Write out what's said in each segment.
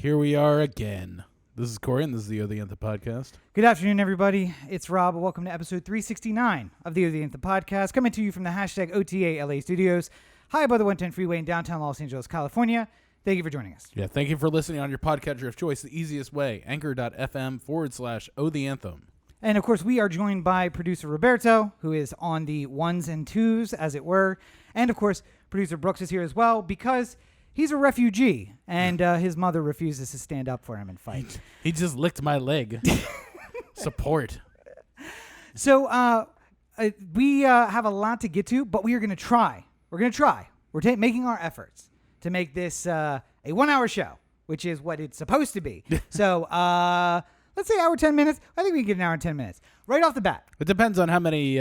here we are again. This is Corey, and this is the O The Anthem Podcast. Good afternoon, everybody. It's Rob. Welcome to episode 369 of the O The Anthem Podcast, coming to you from the hashtag OTA LA studios, high above the 110 freeway in downtown Los Angeles, California. Thank you for joining us. Yeah, thank you for listening on your podcatcher of choice, the easiest way, anchor.fm/O The Anthem. And, of course, we are joined by producer Roberto, who is on the ones and twos, as it were. And, of course, producer Brooks is here as well because he's a refugee, and his mother refuses to stand up for him and fight. He just licked my leg. Support. So we have a lot to get to, but we are going to try. We're going to try. We're making our efforts to make this a 1 hour show, which is what it's supposed to be. So let's say hour 10 minutes. I think we can get an hour and 10 minutes right off the bat. It depends on how many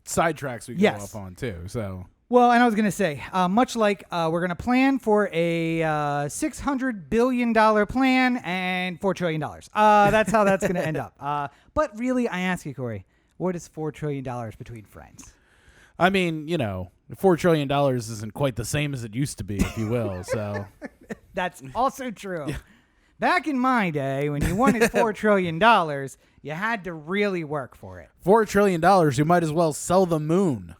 sidetracks we go off on too. So. Well, and I was going to say, much like we're going to plan for a $600 billion plan and $4 trillion. That's how that's going to end up. But really, I ask you, Corey, what is $4 trillion between friends? I mean, you know, $4 trillion isn't quite the same as it used to be, if you will. So that's also true. Yeah. Back in my day, when you wanted $4 trillion, you had to really work for it. $4 trillion, you might as well sell the moon.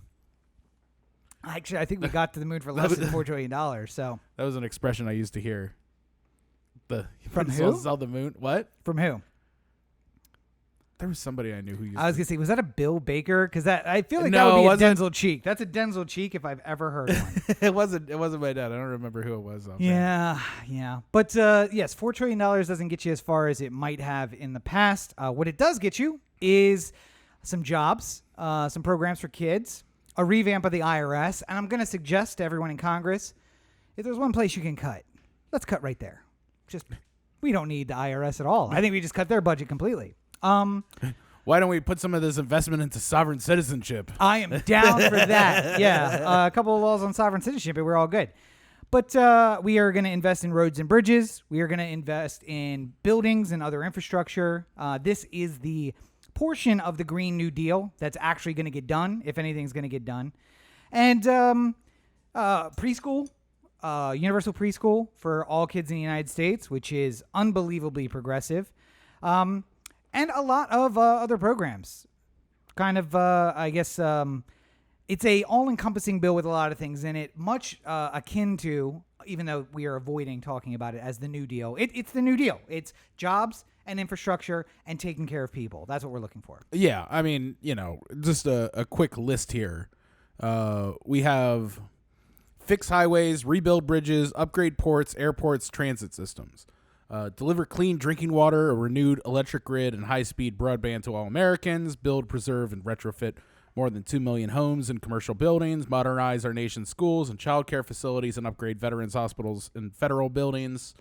Actually, I think we got to the moon for less than $4 trillion. So that was an expression I used to hear. From who? Sell the moon. What? From who? There was somebody I knew who used. I was gonna say, was that a Bill Baker? Because I feel like that would be a Denzel Cheek. That's a Denzel Cheek if I've ever heard one. It wasn't my dad. I don't remember who it was. Yeah. But yes, $4 trillion doesn't get you as far as it might have in the past. What it does get you is some jobs, some programs for kids, a revamp of the IRS, and I'm going to suggest to everyone in Congress, if there's one place you can cut, let's cut right there. We don't need the IRS at all. I think we just cut their budget completely. Why don't we put some of this investment into sovereign citizenship? I am down for that. Yeah, a couple of laws on sovereign citizenship, and we're all good. But we are going to invest in roads and bridges. We are going to invest in buildings and other infrastructure. This is the portion of the Green New Deal that's actually going to get done, if anything's going to get done. And preschool, universal preschool for all kids in the United States, which is unbelievably progressive. And a lot of other programs. Kind of, I guess, it's a all-encompassing bill with a lot of things in it, much akin to, even though we are avoiding talking about it as the New Deal. It's the New Deal. It's jobs and infrastructure and taking care of people. That's what we're looking for. Yeah, I mean, you know, just a quick list here. We have fix highways, rebuild bridges, upgrade ports, airports, transit systems. Deliver clean drinking water, a renewed electric grid, and high-speed broadband to all Americans. Build, preserve, and retrofit more than 2 million homes and commercial buildings. Modernize our nation's schools and child care facilities and upgrade veterans' hospitals and federal buildings.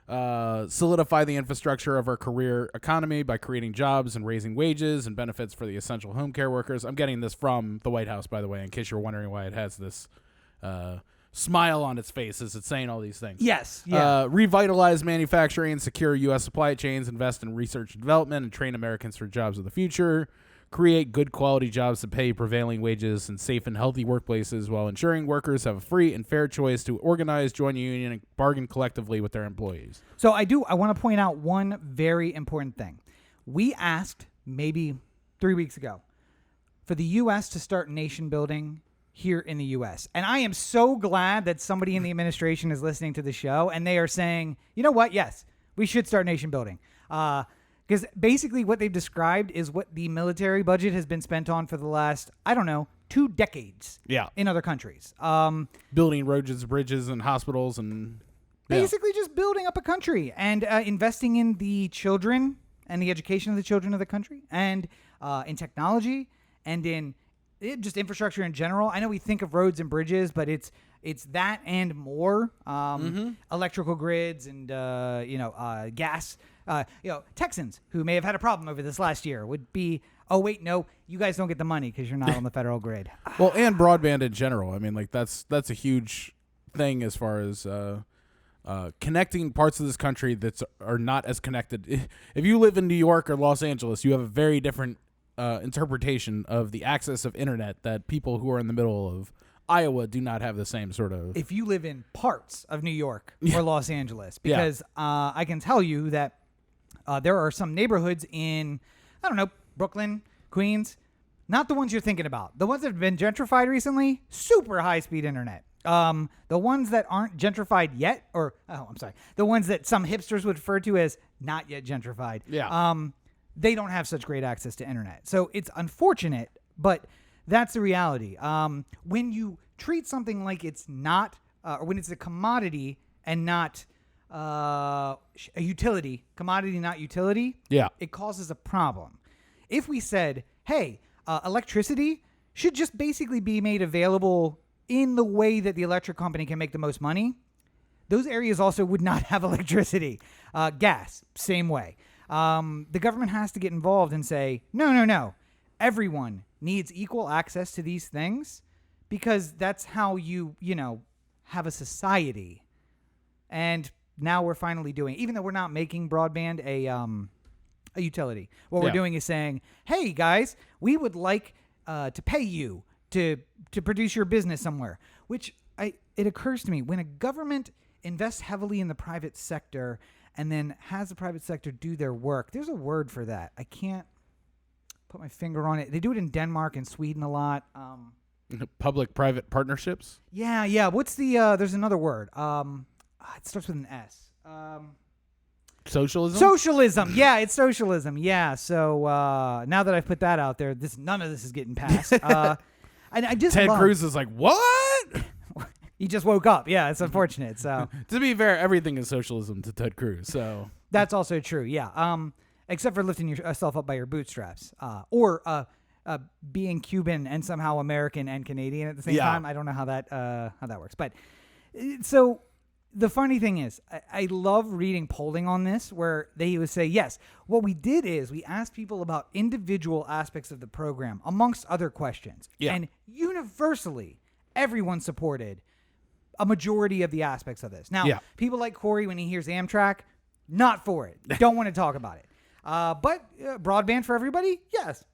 Solidify the infrastructure of our career economy by creating jobs and raising wages and benefits for the essential home care workers. I'm getting this from the White House, by the way, in case you're wondering why it has this smile on its face as it's saying all these things. Yes. Yeah. Revitalize manufacturing, secure U.S. supply chains, invest in research and development, and train Americans for jobs of the future. Create good quality jobs that pay prevailing wages and safe and healthy workplaces while ensuring workers have a free and fair choice to organize, join a union, and bargain collectively with their employees. So I want to point out one very important thing. We asked maybe 3 weeks ago for the U.S. to start nation building here in the U.S. And I am so glad that somebody in the administration is listening to the show and they are saying, you know what? Yes, we should start nation building. Because basically what they've described is what the military budget has been spent on for the last, 2 decades in other countries. Building roads, bridges, and hospitals and... Basically just building up a country and investing in the children and the education of the children of the country and in technology and in just infrastructure in general. I know we think of roads and bridges, but it's that and more. Electrical grids and gas. Texans who may have had a problem over this last year would be, oh wait, no, you guys don't get the money because you're not on the federal grid. Well, and broadband in general. I mean, like that's a huge thing as far as connecting parts of this country that are not as connected. If you live in New York or Los Angeles, you have a very different interpretation of the access of internet that people who are in the middle of Iowa do not have the same sort of. If you live in parts of New York or Los Angeles, because I can tell you that there are some neighborhoods in, I don't know, Brooklyn, Queens, not the ones you're thinking about. The ones that have been gentrified recently, super high-speed internet. The ones that aren't gentrified yet, the ones that some hipsters would refer to as not yet gentrified. Yeah. They don't have such great access to internet. So it's unfortunate, but that's the reality. When you treat something like it's not, or when it's a commodity and not a utility, commodity, not utility, it causes a problem. If we said, hey, electricity should just basically be made available in the way that the electric company can make the most money, those areas also would not have electricity. Gas, same way. The government has to get involved and say, no. Everyone needs equal access to these things because that's how you have a society. And now we're finally doing, even though we're not making broadband a utility, what we're doing is saying, hey, guys, we would like to pay you to produce your business somewhere, which it occurs to me when a government invests heavily in the private sector and then has the private sector do their work. There's a word for that. I can't put my finger on it. They do it in Denmark and Sweden a lot. Public-private partnerships? Yeah. What's the, there's another word. It starts with an S. Socialism? Socialism. Yeah, it's socialism. Yeah. So now that I've put that out there, none of this is getting passed. And I just Ted Cruz is like, what? He just woke up. Yeah, it's unfortunate. So to be fair, everything is socialism to Ted Cruz. So that's also true. Yeah. Except for lifting yourself up by your bootstraps, or being Cuban and somehow American and Canadian at the same time. I don't know how that works. But so the funny thing is, I love reading polling on this where they would say, yes, what we did is we asked people about individual aspects of the program amongst other questions. Yeah. And universally, everyone supported a majority of the aspects of this. Now, people like Corey, when he hears Amtrak, not for it. Don't want to talk about it. But broadband for everybody? Yes.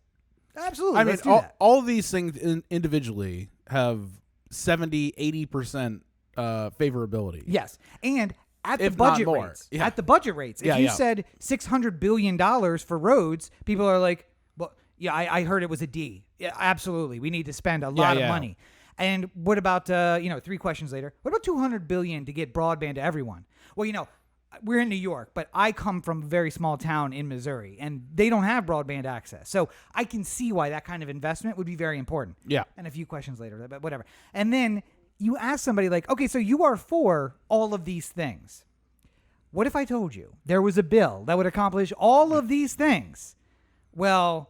Absolutely. I mean, all of these things individually have 70, 80% favorability. Yes. And at the budget rates. Yeah. At the budget rates. If you said $600 billion for roads, people are like, well, yeah, I heard it was a D. Yeah, absolutely. We need to spend a lot of money. And what about, 3 questions later, what about $200 billion to get broadband to everyone? Well, we're in New York, but I come from a very small town in Missouri, and they don't have broadband access. So I can see why that kind of investment would be very important. Yeah. And a few questions later, but whatever. And then you ask somebody like, okay, so you are for all of these things. What if I told you there was a bill that would accomplish all of these things? Well,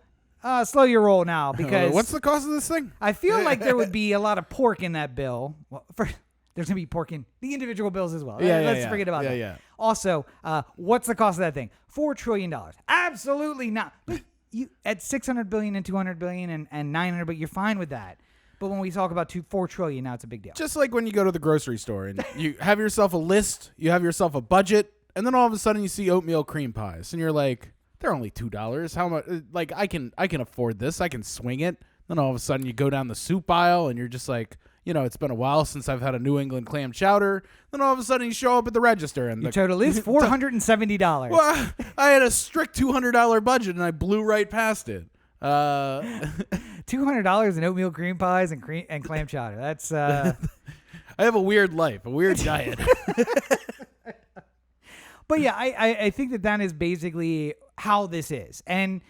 slow your roll now, because what's the cost of this thing? I feel like there would be a lot of pork in that bill. Well, there's going to be pork in the individual bills as well. Let's forget about that. Yeah. Also, what's the cost of that thing? $4 trillion. Absolutely not. But you at $600 billion and $200 billion and $900, but you're fine with that. But when we talk about $4 trillion, now it's a big deal. Just like when you go to the grocery store and you have yourself a list, you have yourself a budget, and then all of a sudden you see oatmeal cream pies, and you're like, they're only $2. How much? Like I can afford this. I can swing it. Then all of a sudden you go down the soup aisle, and you're just like, it's been a while since I've had a New England clam chowder. Then all of a sudden you show up at the register, and the total is $470. Well, I had a strict $200 budget, and I blew right past it. $200 in oatmeal cream pies and clam chowder. That's I have a weird life, a weird diet. But yeah, I think that is basically how this is. And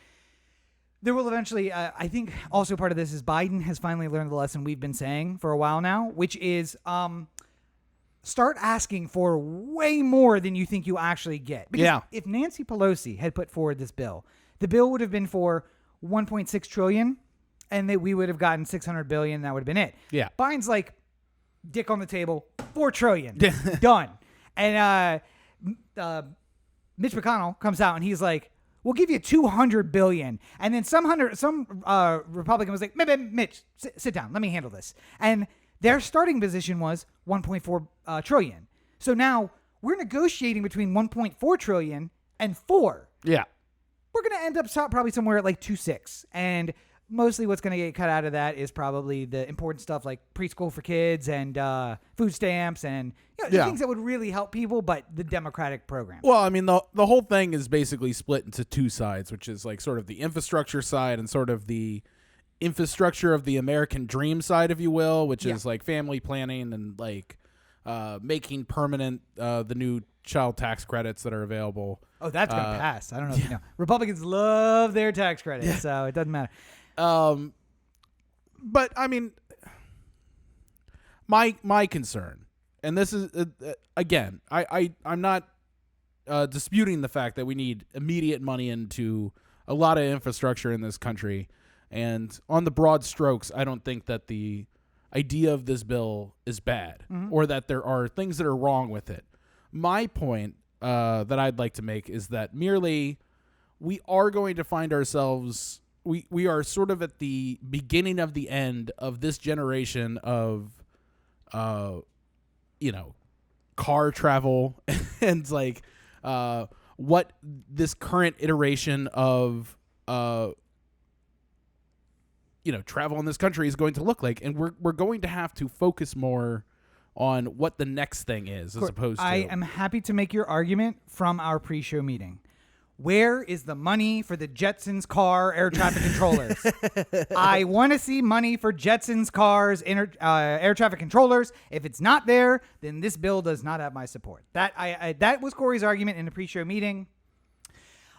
there will eventually, I think also part of this is Biden has finally learned the lesson we've been saying for a while now, which is start asking for way more than you think you actually get. Because if Nancy Pelosi had put forward this bill, the bill would have been for $1.6 trillion, and we would have gotten $600 billion. That would have been it. Yeah. Biden's like, dick on the table, $4 trillion, done. And Mitch McConnell comes out and he's like, we'll give you $200 billion. And then some Republican was like, Mitch, sit down. Let me handle this. And their starting position was $1.4 trillion. So now we're negotiating between $1.4 trillion and $4. Yeah. We're going to end up probably somewhere at like 2.6. And mostly what's going to get cut out of that is probably the important stuff like preschool for kids and food stamps and things that would really help people, but the democratic program. Well, I mean, the whole thing is basically split into two sides, which is like sort of the infrastructure side and sort of the infrastructure of the American dream side, if you will, which is like family planning and like making permanent the new child tax credits that are available. Oh, that's going to pass. I don't know if you know. Republicans love their tax credits, so it doesn't matter. But I mean, my concern, and this is again, I'm not disputing the fact that we need immediate money into a lot of infrastructure in this country, and on the broad strokes, I don't think that the idea of this bill is bad or that there are things that are wrong with it. My point that I'd like to make is that merely we are going to find ourselves. We are sort of at the beginning of the end of this generation of, car travel and like what this current iteration of, travel in this country is going to look like. And we're going to have to focus more on what the next thing is as opposed to. I am happy to make your argument from our pre-show meeting. Where is the money for the Jetsons car air traffic controllers? I want to see money for Jetsons cars air traffic controllers. If it's not there, then this bill does not have my support. That was Corey's argument in the pre-show meeting.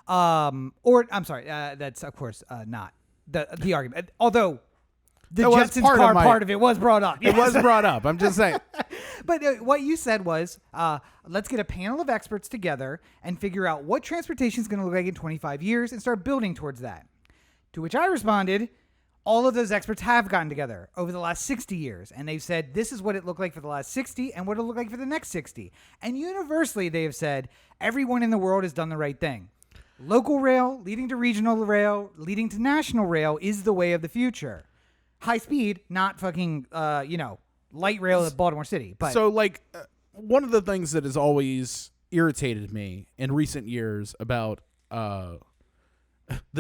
That's of course not the argument. Although the Jetsons car part of it was brought up. It was brought up. I'm just saying. But what you said was, let's get a panel of experts together and figure out what transportation is going to look like in 25 years and start building towards that. To which I responded, all of those experts have gotten together over the last 60 years. And they've said, this is what it looked like for the last 60 and what it'll look like for the next 60. And universally, they have said, everyone in the world has done the right thing. Local rail, leading to regional rail, leading to national rail is the way of the future. High speed, not fucking, light rail at Baltimore City. But so, like, one of the things that has always irritated me in recent years about the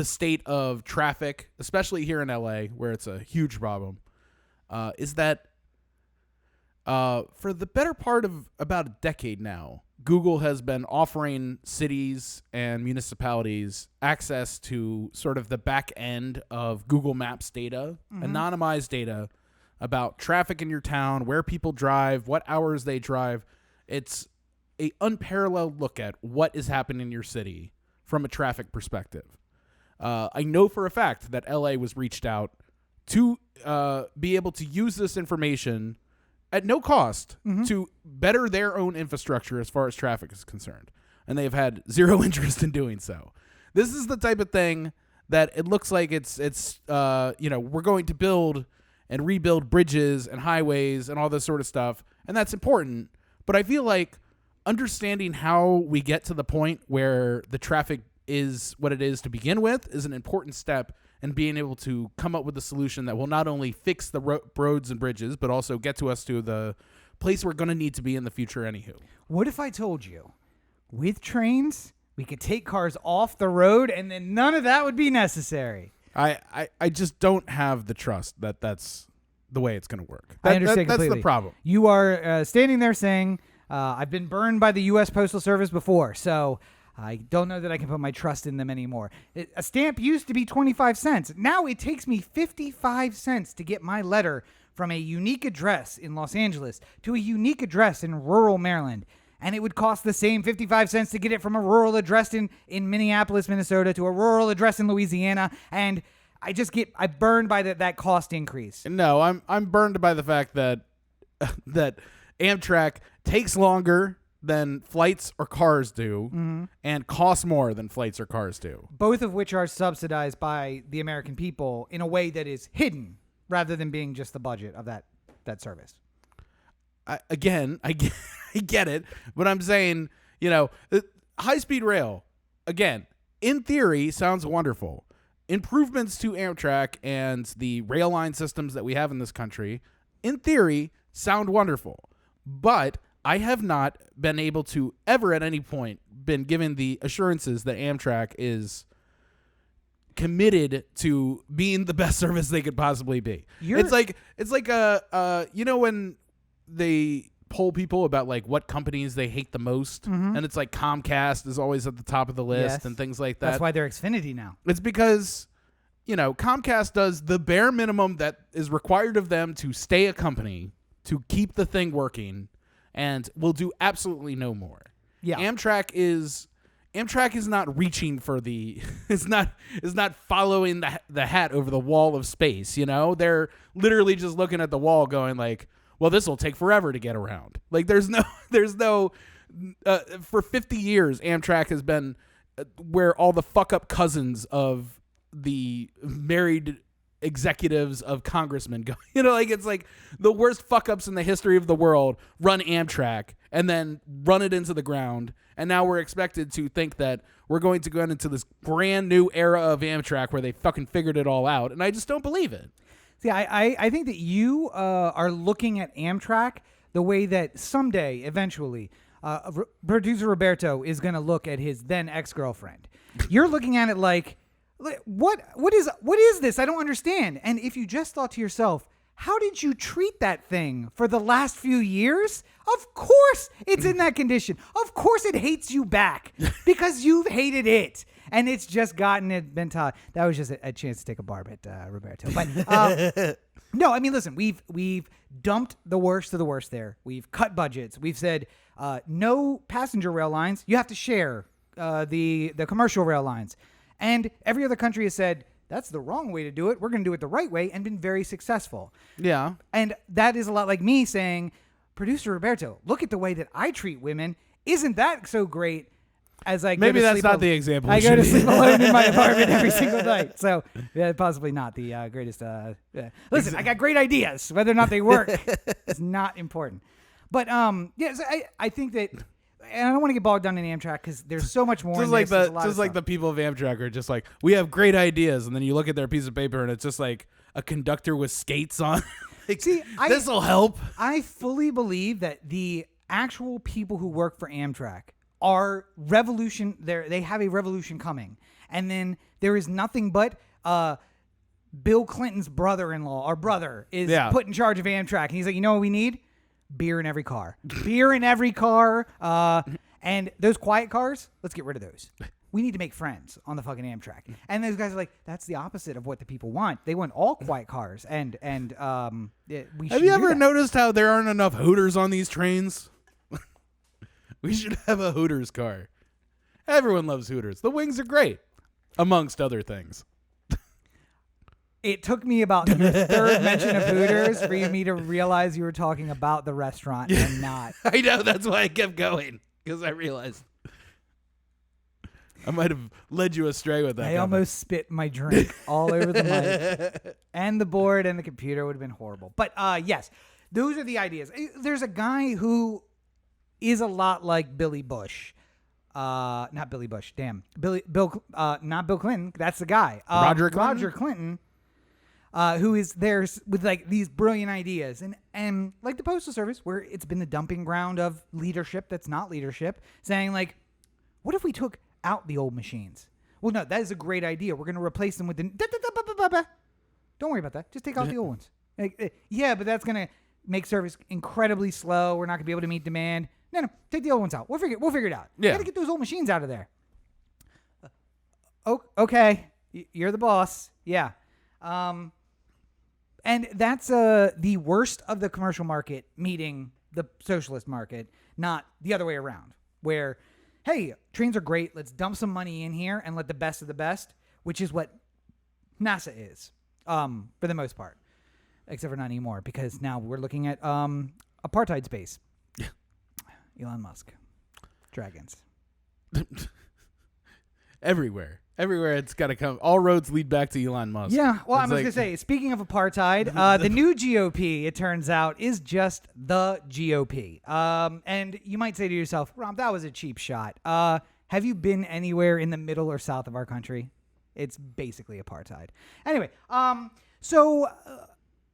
state of traffic, especially here in LA, where it's a huge problem, is that for the better part of about a decade now, Google has been offering cities and municipalities access to sort of the back end of Google Maps data, anonymized data about traffic in your town, where people drive, what hours they drive. It's a unparalleled look at what is happening in your city from a traffic perspective. I know for a fact that LA was reached out to be able to use this information at no cost to better their own infrastructure as far as traffic is concerned. And they've had zero interest in doing so. This is the type of thing that it looks like it's we're going to build and rebuild bridges and highways and all this sort of stuff. And that's important. But I feel like understanding how we get to the point where the traffic is what it is to begin with is an important step in being able to come up with a solution that will not only fix the roads and bridges, but also get to us to the place we're going to need to be in the future anywho. What if I told you, with trains, we could take cars off the road and then none of that would be necessary? I just don't have the trust that that's the way it's going to work. I understand completely. That's the problem. You are standing there saying, I've been burned by the U.S. Postal Service before, so I don't know that I can put my trust in them anymore. A stamp used to be 25 cents. Now it takes me 55 cents to get my letter from a unique address in Los Angeles to a unique address in rural Maryland. And it would cost the same 55 cents to get it from a rural address in Minneapolis, Minnesota to a rural address in Louisiana. And I'm burned by that cost increase. No, I'm burned by the fact that that Amtrak takes longer than flights or cars do and costs more than flights or cars do. Both of which are subsidized by the American people in a way that is hidden rather than being just the budget of that service. I get it, but I'm saying, high-speed rail, again, in theory, sounds wonderful. Improvements to Amtrak and the rail line systems that we have in this country, in theory, sound wonderful. But I have not been able to ever at any point been given the assurances that Amtrak is committed to being the best service they could possibly be. It's like when they poll people about like what companies they hate the most, and it's like Comcast is always at the top of the list and things like that. That's why they're Xfinity now. It's because Comcast does the bare minimum that is required of them to stay a company, to keep the thing working, and will do absolutely no more. Yeah. Amtrak is not reaching for is not following the hat over the wall of space, They're literally just looking at the wall going like, well, this will take forever to get around. Like there's no for 50 years Amtrak has been where all the fuck up cousins of the married executives of congressmen go. It's like the worst fuck ups in the history of the world run Amtrak and then run it into the ground. And now we're expected to think that we're going to go into this brand new era of Amtrak where they fucking figured it all out. And I just don't believe it. See, I think that you are looking at Amtrak the way that someday, eventually, producer Roberto is going to look at his then ex-girlfriend. You're looking at it like, what is this? I don't understand. And if you just thought to yourself, how did you treat that thing for the last few years? Of course it's in that condition. Of course it hates you back because you've hated it. And it's just been taught. That was just a chance to take a barb at Roberto. But no, I mean, listen, we've dumped the worst of the worst there. We've cut budgets. We've said no passenger rail lines. You have to share the commercial rail lines. And every other country has said, that's the wrong way to do it. We're going to do it the right way, and been very successful. Yeah. And that is a lot like me saying, producer Roberto, look at the way that I treat women. Isn't that so great? As I maybe that's not the example. I go to sleep alone in my apartment every single night. So possibly not the greatest. Listen, I got great ideas. Whether or not they work is not important. But so I think that, and I don't want to get bogged down in Amtrak because there's so much more. Just like the people of Amtrak are just like, we have great ideas, and then you look at their piece of paper and it's just like a conductor with skates on. Like, see, this will help. I fully believe that the actual people who work for Amtrak are revolution. They have a revolution coming, and then there is nothing but Bill Clinton's brother-in-law or brother is put in charge of Amtrak, and he's like, you know what we need? Beer in every car. Beer in every car. And those quiet cars, let's get rid of those. We need to make friends on the fucking Amtrak. And those guys are like, that's the opposite of what the people want. They want all quiet cars. And we have you ever noticed how there aren't enough Hooters on these trains? We should have a Hooters car. Everyone loves Hooters. The wings are great, amongst other things. It took me about your third mention of Hooters for me to realize you were talking about the restaurant and not. I know. That's why I kept going, because I realized I might have led you astray with that. I almost spit my drink all over the mic. And the board and the computer would have been horrible. But yes, those are the ideas. There's a guy who is a lot like Billy Bush. Not Billy Bush. Damn. Not Bill Clinton. That's the guy. Roger Clinton. Who is there with like these brilliant ideas and like the Postal Service, where it's been the dumping ground of leadership that's not leadership, saying like, what if we took out the old machines? Well, no, that is a great idea. We're going to replace them with the... Don't worry about that. Just take out the old ones. Yeah, but that's going to make service incredibly slow. We're not going to be able to meet demand. No, take the old ones out. We'll figure it out. Yeah. Got to get those old machines out of there. Okay, you're the boss. Yeah. And that's the worst of the commercial market meeting the socialist market, not the other way around, where, hey, trains are great. Let's dump some money in here and let the best of the best, which is what NASA is, for the most part, except for not anymore, because now we're looking at apartheid space. Elon Musk. Dragons. Everywhere it's got to come. All roads lead back to Elon Musk. Yeah, well, I was going to say, speaking of apartheid, the new GOP, it turns out, is just the GOP. And you might say to yourself, Rob, that was a cheap shot. Have you been anywhere in the middle or south of our country? It's basically apartheid. Anyway, so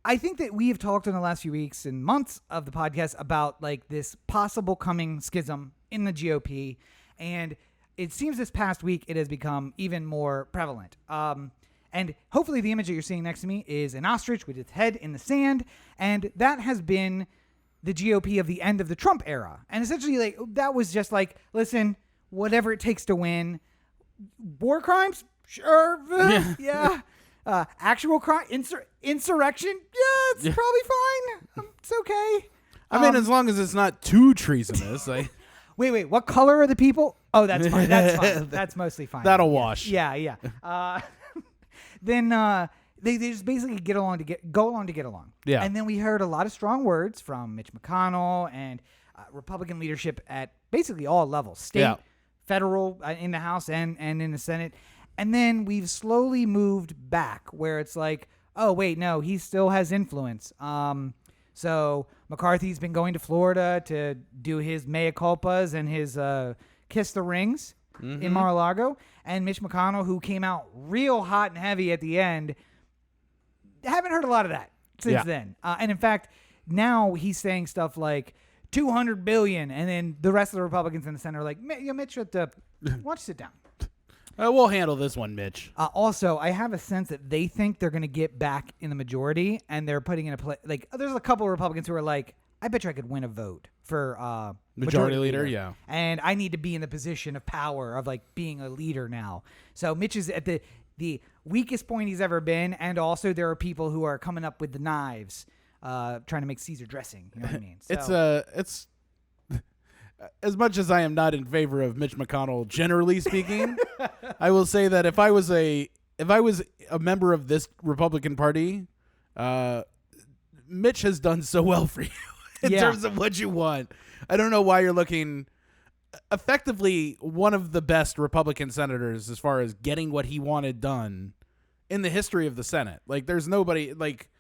I think that we have talked in the last few weeks and months of the podcast about like this possible coming schism in the GOP, and it seems this past week it has become even more prevalent. And hopefully the image that you're seeing next to me is an ostrich with its head in the sand, and that has been the GOP of the end of the Trump era. And essentially, like, that was just like, listen, whatever it takes to win. War crimes? Sure. Yeah. Actual crime? Insurrection? Yeah, it's probably fine. It's okay. I mean, as long as it's not too treasonous. Wait. What color are the people? Oh, that's fine. That's fine. That's mostly fine. That'll wash. Yeah. Then they just basically go along to get along. Yeah. And then we heard a lot of strong words from Mitch McConnell and Republican leadership at basically all levels, state, federal, in the House and in the Senate. And then we've slowly moved back where it's like, oh, wait, no, he still has influence. So McCarthy's been going to Florida to do his mea culpas and his kiss the rings in Mar-a-Lago. And Mitch McConnell, who came out real hot and heavy at the end, haven't heard a lot of that since then. And in fact, now he's saying stuff like $200 billion, and then the rest of the Republicans in the Senate are like, Mitch, why don't you sit down? We'll handle this one, Mitch. Also, I have a sense that they think they're going to get back in the majority, and they're putting in a play. Like, there's a couple of Republicans who are like, I bet you I could win a vote for majority leader. Yeah. And I need to be in the position of power of like being a leader now. So Mitch is at the weakest point he's ever been, and also there are people who are coming up with the knives, trying to make Caesar dressing. You know what I mean? So, it's as much as I am not in favor of Mitch McConnell, generally speaking, I will say that if I was a member of this Republican Party, Mitch has done so well for you in terms of what you want. I don't know why you're looking effectively one of the best Republican senators as far as getting what he wanted done in the history of the Senate. Like, there's nobody like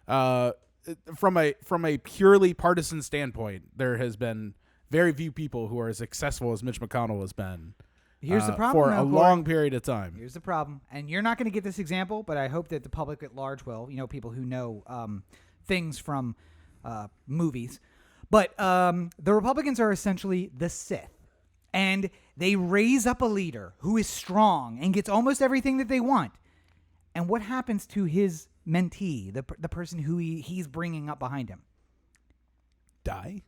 from a purely partisan standpoint, there has been very few people who are as successful as Mitch McConnell has been. Here's the problem, for a long period of time. Here's the problem, and you're not going to get this example, but I hope that the public at large will. You know, people who know things from movies. But the Republicans are essentially the Sith, and they raise up a leader who is strong and gets almost everything that they want. And what happens to his mentee, the person who he's bringing up behind him? Die.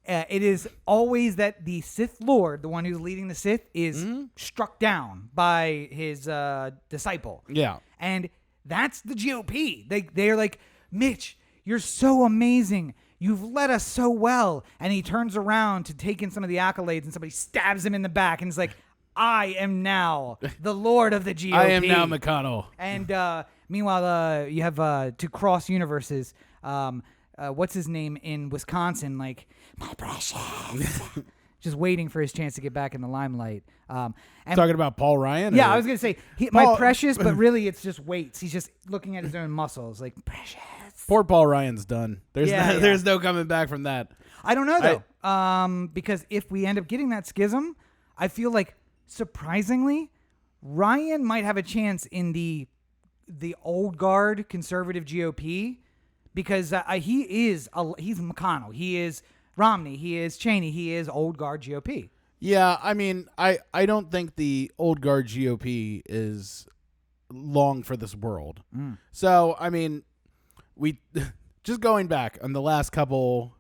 It is always that the Sith Lord, the one who's leading the Sith, is struck down by his disciple. Yeah. And that's the GOP. They're like, Mitch, you're so amazing. You've led us so well. And he turns around to take in some of the accolades, and somebody stabs him in the back and is like, I am now the Lord of the GOP. I am now McConnell. And meanwhile, you have to cross universes. What's his name in Wisconsin? Like, my precious. Just waiting for his chance to get back in the limelight. And talking about Paul Ryan? Yeah, I was going to say, my precious, but really it's just weights. He's just looking at his own muscles. Like, precious. Poor Paul Ryan's done. There's no coming back from that. I don't know, though. Because if we end up getting that schism, I feel like, surprisingly, Ryan might have a chance in the old guard conservative GOP. Because he's McConnell, he is Romney, he is Cheney, he is old guard GOP. Yeah, I mean, I don't think the old guard GOP is long for this world. So, I mean, we just going back on the last couple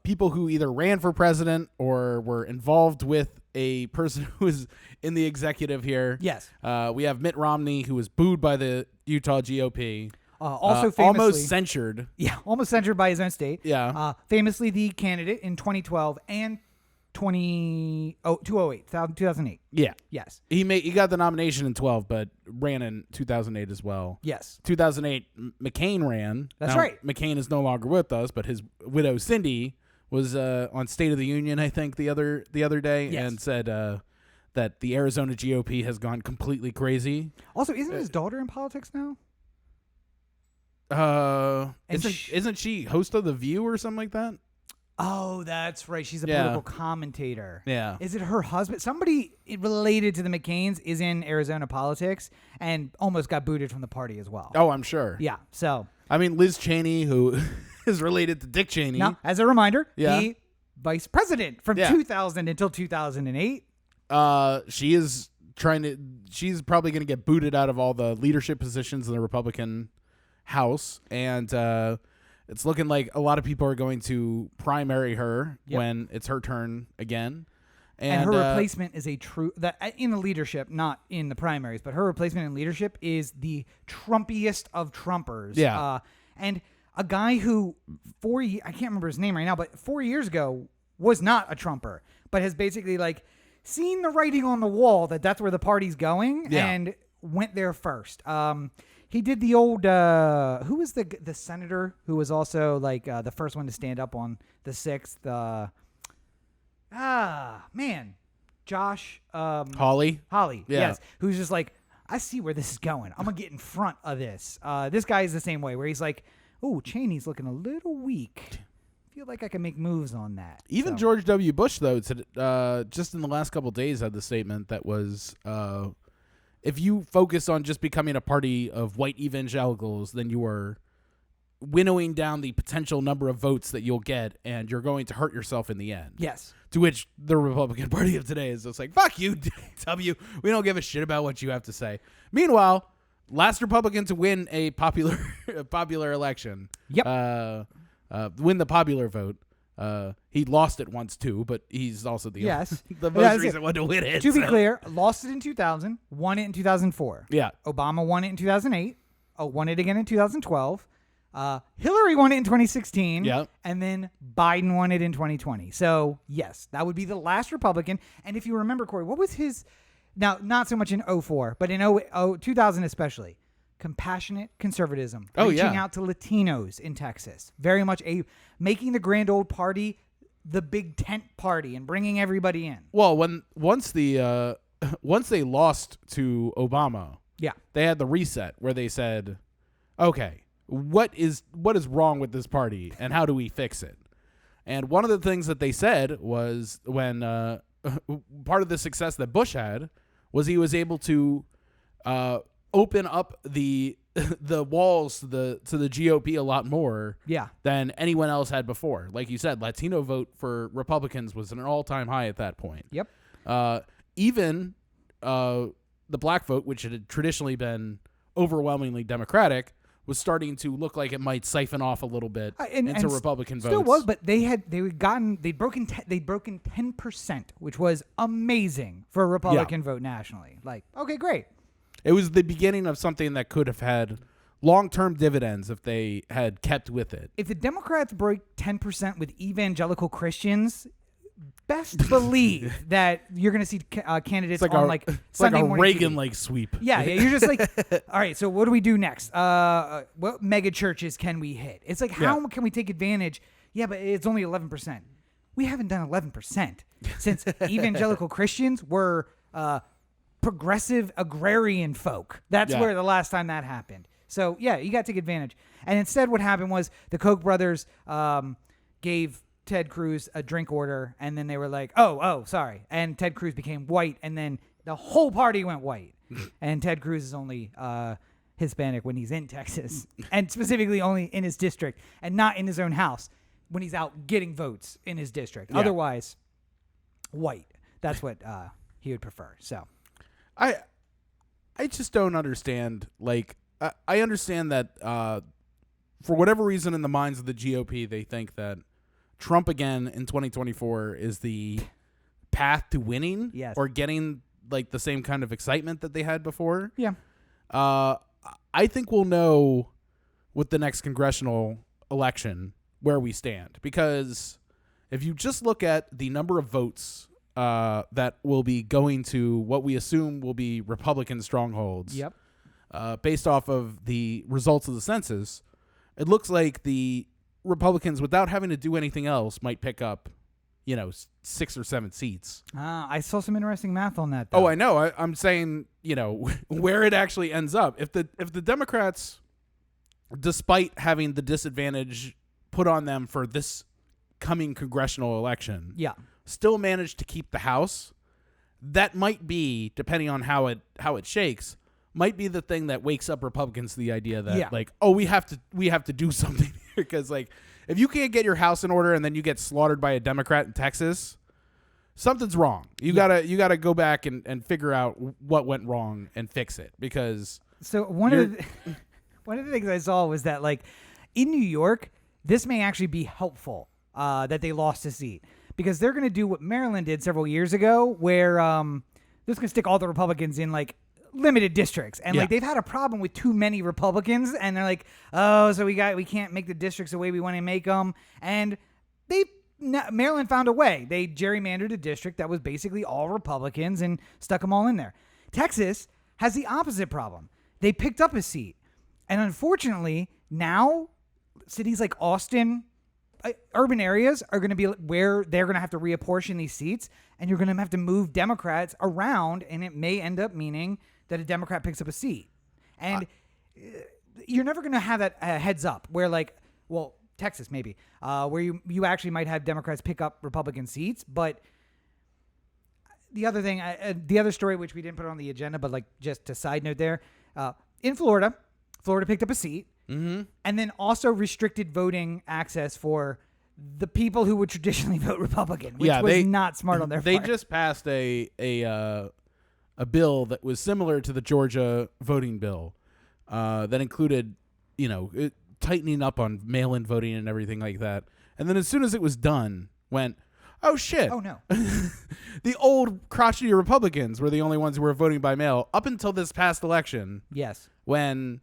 people who either ran for president or were involved with a person who is in the executive here. Yes. We have Mitt Romney, who was booed by the Utah GOP. Also famously, almost censured. Yeah, almost censured by his own state. Yeah. Famously the candidate in 2012 and 2008. Yeah. Yes. He got the nomination in 12, but ran in 2008 as well. Yes. 2008, McCain ran. That's now, right. McCain is no longer with us, but his widow Cindy was on State of the Union, I think, the other day, and said that the Arizona GOP has gone completely crazy. Also, isn't his daughter in politics now? Isn't she host of The View or something like that? Oh, that's right. She's a political commentator. Yeah. Is it her husband? Somebody related to the McCains is in Arizona politics and almost got booted from the party as well. Oh, I'm sure. Yeah. So, I mean, Liz Cheney, who is related to Dick Cheney. now, as a reminder, he vice president from 2000 until 2008. She's probably going to get booted out of all the leadership positions in the Republican House. And it's looking like a lot of people are going to primary her when it's her turn again. And her replacement is in the leadership, not in the primaries, but her replacement in leadership is the Trumpiest of Trumpers. Yeah. And a guy who I can't remember his name right now, but 4 years ago was not a Trumper, but has basically like seen the writing on the wall that that's where the party's going and went there first. He did the old, who was the senator who was also like the first one to stand up on the 6th, Josh Hawley. Yes, who's just like, I see where this is going. I'm gonna get in front of this. This guy is the same way, where he's like, oh, Cheney's looking a little weak. Feel like I can make moves on that. Even George W. Bush, though, just in the last couple of days, had the statement that was, if you focus on just becoming a party of white evangelicals, then you are winnowing down the potential number of votes that you'll get, and you're going to hurt yourself in the end. Yes. To which the Republican Party of today is just like, fuck you, W. We don't give a shit about what you have to say. Meanwhile, last Republican to win a popular election. Yep. Win the popular vote. He lost it once too, but he's also the most recent one to win it. To be clear, lost it in 2000, won it in 2004. Yeah. Obama won it in 2008. Won it again in 2012. Hillary won it in 2016. Yeah. And then Biden won it in 2020. So, yes, that would be the last Republican. And if you remember, Corey, what was his... Now, not so much in 2004, but in 2000 especially. Compassionate conservatism. Reaching out to Latinos in Texas. Very much making the grand old party the big tent party and bringing everybody in. Well, once they lost to Obama, they had the reset where they said, okay, what is wrong with this party and how do we fix it? And one of the things that they said was when part of the success that Bush had was he was able to open up the walls to the GOP a lot more than anyone else had before. Like you said, Latino vote for Republicans was an all-time high at that point. Yep. Even the black vote, which had traditionally been overwhelmingly Democratic, was starting to look like it might siphon off a little bit into Republican votes. Still was, but they'd broken 10%, which was amazing for a Republican vote nationally. Like, okay, great. It was the beginning of something that could have had long-term dividends if they had kept with it. If the Democrats break 10% with evangelical Christians, best believe that you're going to see candidates on Sunday like a morning Reagan-like sweep. Yeah, you're just like, all right, so what do we do next? What mega churches can we hit? It's like, how can we take advantage? Yeah, but it's only 11%. We haven't done 11% since evangelical Christians were progressive agrarian folk. That's where the last time that happened. So, yeah, you got to take advantage. And instead what happened was the Koch brothers gave Ted Cruz a drink order, and then they were like, oh, sorry. And Ted Cruz became white, and then the whole party went white. And Ted Cruz is only Hispanic when he's in Texas, and specifically only in his district, and not in his own house when he's out getting votes in his district. Yeah. Otherwise, white. That's what he would prefer. So, I just don't understand. Like, I understand that for whatever reason in the minds of the GOP, they think that Trump again in 2024 is the path to winning or getting like the same kind of excitement that they had before. Yeah. I think we'll know with the next congressional election where we stand, because if you just look at the number of votes that will be going to what we assume will be Republican strongholds, based off of the results of the census, it looks like the Republicans, without having to do anything else, might pick up, 6 or 7 seats. I saw some interesting math on that, though. Oh, I know. I'm saying, where it actually ends up. If the Democrats, despite having the disadvantage put on them for this coming congressional election, still manage to keep the House, that might be, depending on how it shakes, might be the thing that wakes up Republicans to the idea that we have to do something here, because if you can't get your house in order and then you get slaughtered by a Democrat in Texas, something's wrong. You gotta go back and figure out what went wrong and fix it, because so one of the things I saw was that, like, in New York, this may actually be helpful that they lost a seat, because they're going to do what Maryland did several years ago, where they're just going to stick all the Republicans in, like, limited districts. And like, they've had a problem with too many Republicans, and they're like, oh, so we can't make the districts the way we want to make them. And Maryland found a way. They gerrymandered a district that was basically all Republicans and stuck them all in there. Texas has the opposite problem. They picked up a seat. And unfortunately, now cities like Austin, urban areas, are going to be where they're going to have to reapportion these seats, and you're going to have to move Democrats around, and it may end up meaning that a Democrat picks up a seat. And you're never going to have that heads up where, like, well, Texas maybe, where you actually might have Democrats pick up Republican seats. But the other thing, the other story, which we didn't put on the agenda, but like just to side note there, in Florida picked up a seat, and then also restricted voting access for the people who would traditionally vote Republican, which was not smart on their part. They just passed a bill that was similar to the Georgia voting bill, that included, tightening up on mail-in voting and everything like that. And then as soon as it was done, went, oh shit! Oh no! The old crotchety Republicans were the only ones who were voting by mail up until this past election. Yes. When,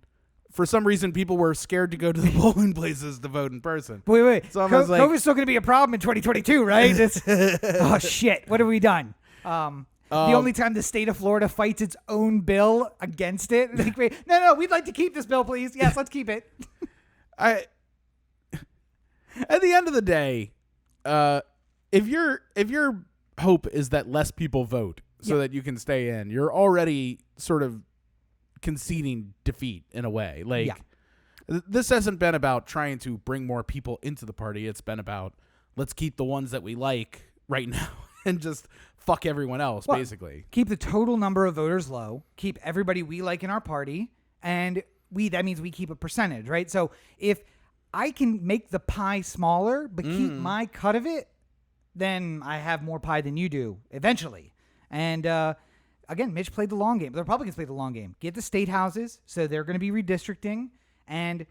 for some reason, people were scared to go to the polling places to vote in person. Wait. So COVID's still going to be a problem in 2022, right? Oh shit! What have we done? The only time the state of Florida fights its own bill against it. Like, no, we'd like to keep this bill, please. Yes, let's keep it. At the end of the day, if your hope is that less people vote so that you can stay in, you're already sort of conceding defeat in a way. Like, this hasn't been about trying to bring more people into the party. It's been about, let's keep the ones that we like right now and just fuck everyone else, basically. Keep the total number of voters low, keep everybody we like in our party, and that means we keep a percentage, right? So if I can make the pie smaller but keep my cut of it, then I have more pie than you do eventually. And again, Mitch played the long game. The Republicans played the long game. Get the state houses, so they're going to be redistricting, and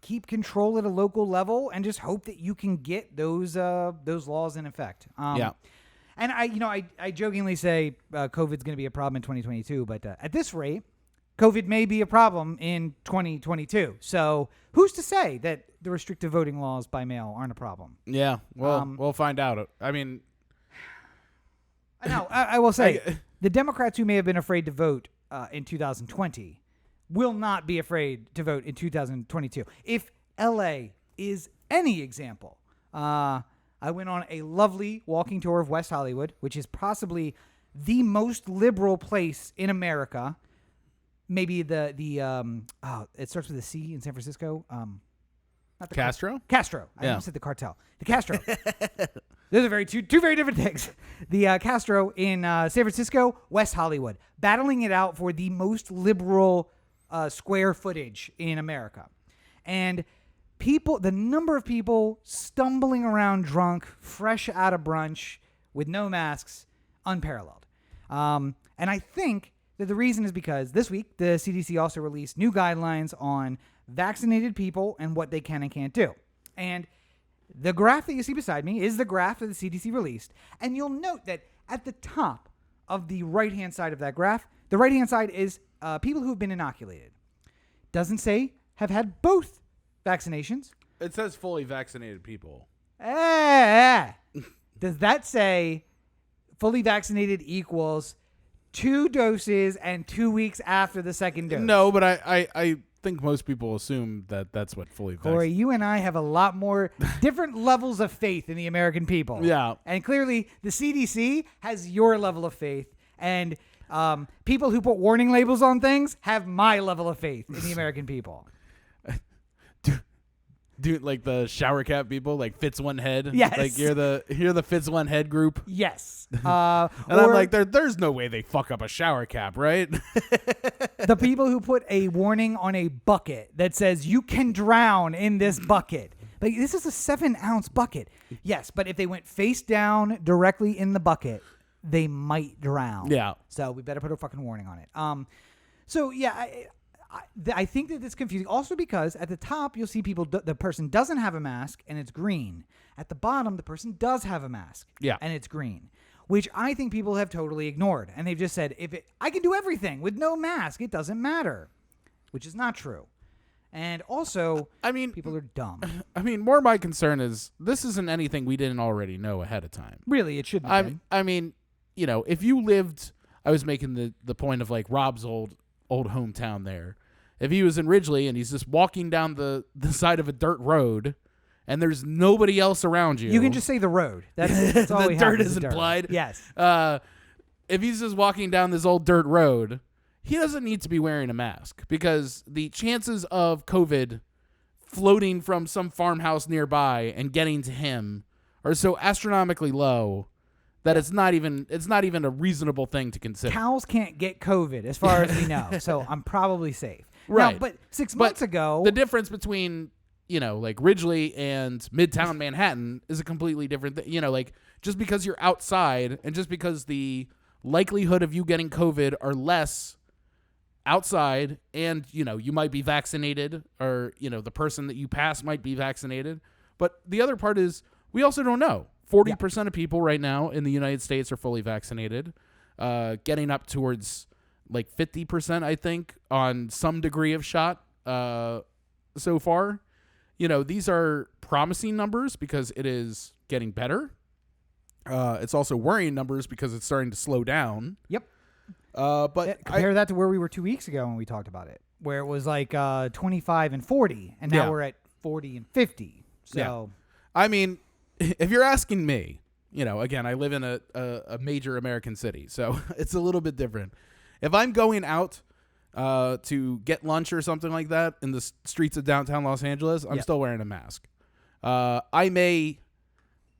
keep control at a local level, and just hope that you can get those laws in effect. And I jokingly say COVID's going to be a problem in 2022, but at this rate, COVID may be a problem in 2022. So who's to say that the restrictive voting laws by mail aren't a problem? Yeah, well, we'll find out. I mean, no, I will say the Democrats who may have been afraid to vote in 2020 will not be afraid to vote in 2022. If LA is any example, I went on a lovely walking tour of West Hollywood, which is possibly the most liberal place in America. Maybe it starts with a C in San Francisco. Not the Castro? Castro. I almost said the cartel. The Castro. Those are two very different things. The Castro in San Francisco, West Hollywood, battling it out for the most liberal square footage in America. And the number of people stumbling around drunk, fresh out of brunch, with no masks, unparalleled. And I think that the reason is because this week, the CDC also released new guidelines on vaccinated people and what they can and can't do. And the graph that you see beside me is the graph that the CDC released. And you'll note that at the top of the right-hand side of that graph, the right-hand side is people who've been inoculated. Doesn't say have had both vaccinations. It says fully vaccinated people. Does that say fully vaccinated equals 2 doses and 2 weeks after the second dose? No, but I think most people assume that that's what fully vaccinated. Corey, you and I have a lot more different levels of faith in the American people. Yeah. And clearly the CDC has your level of faith, and people who put warning labels on things have my level of faith in the American people. Dude, like the shower cap people, like fits one head. Yes. Like you're the fits one head group. Yes. And I'm like, there's no way they fuck up a shower cap, right? The people who put a warning on a bucket that says you can drown in this bucket. But this is a 7-ounce bucket. Yes, but if they went face down directly in the bucket, they might drown. Yeah. So we better put a fucking warning on it. So yeah, I think that it's confusing. Also because at the top you'll see people. The person doesn't have a mask and it's green. At the bottom, the person does have a mask. Yeah. And it's green, which I think people have totally ignored, and they've just said, I can do everything with no mask, it doesn't matter, which is not true. And also, I mean, people are dumb. I mean, more my concern is this isn't anything we didn't already know ahead of time. Really, it shouldn't have been. I mean, you know, if you lived, I was making the point of like Rob's old hometown there. If he was in Ridgely and he's just walking down the side of a dirt road and there's nobody else around you. You can just say the road. That's all we have. The dirt is implied. Yes. If he's just walking down this old dirt road, he doesn't need to be wearing a mask because the chances of COVID floating from some farmhouse nearby and getting to him are so astronomically low that it's not even a reasonable thing to consider. Cows can't get COVID as far as we know, so I'm probably safe. Right. Now, but 6 months ago, the difference between, you know, like Ridgely and Midtown Manhattan is a completely different thing. You know, like just because you're outside and just because the likelihood of you getting COVID are less outside and, you know, you might be vaccinated or, you know, the person that you pass might be vaccinated. But the other part is we also don't know. 40% of people right now in the United States are fully vaccinated, getting up towards like 50%, I think, on some degree of shot so far. You know, these are promising numbers because it is getting better. It's also worrying numbers because it's starting to slow down. Yep. But compare that to where we were 2 weeks ago when we talked about it, where it was like 25 and 40, and now we're at 40 and 50. So, I mean, if you're asking me, you know, again, I live in a major American city, so it's a little bit different. If I'm going out to get lunch or something like that in the streets of downtown Los Angeles, I'm still wearing a mask. I may,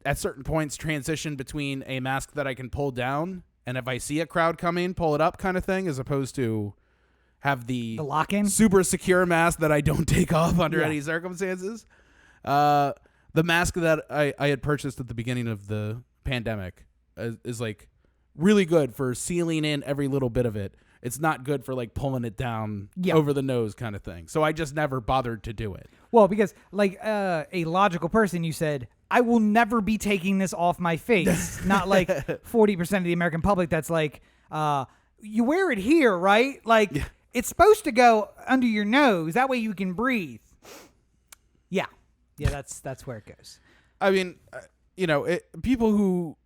at certain points, transition between a mask that I can pull down and if I see a crowd coming, pull it up kind of thing, as opposed to have the lock-in super secure mask that I don't take off under any circumstances. The mask that I had purchased at the beginning of the pandemic is like really good for sealing in every little bit of it. It's not good for like pulling it down over the nose kind of thing. So I just never bothered to do it. Well, because like a logical person, you said, I will never be taking this off my face. Not like 40% of the American public that's like, you wear it here, right? Like it's supposed to go under your nose. That way you can breathe. Yeah. Yeah, that's where it goes. I mean, you know, people who...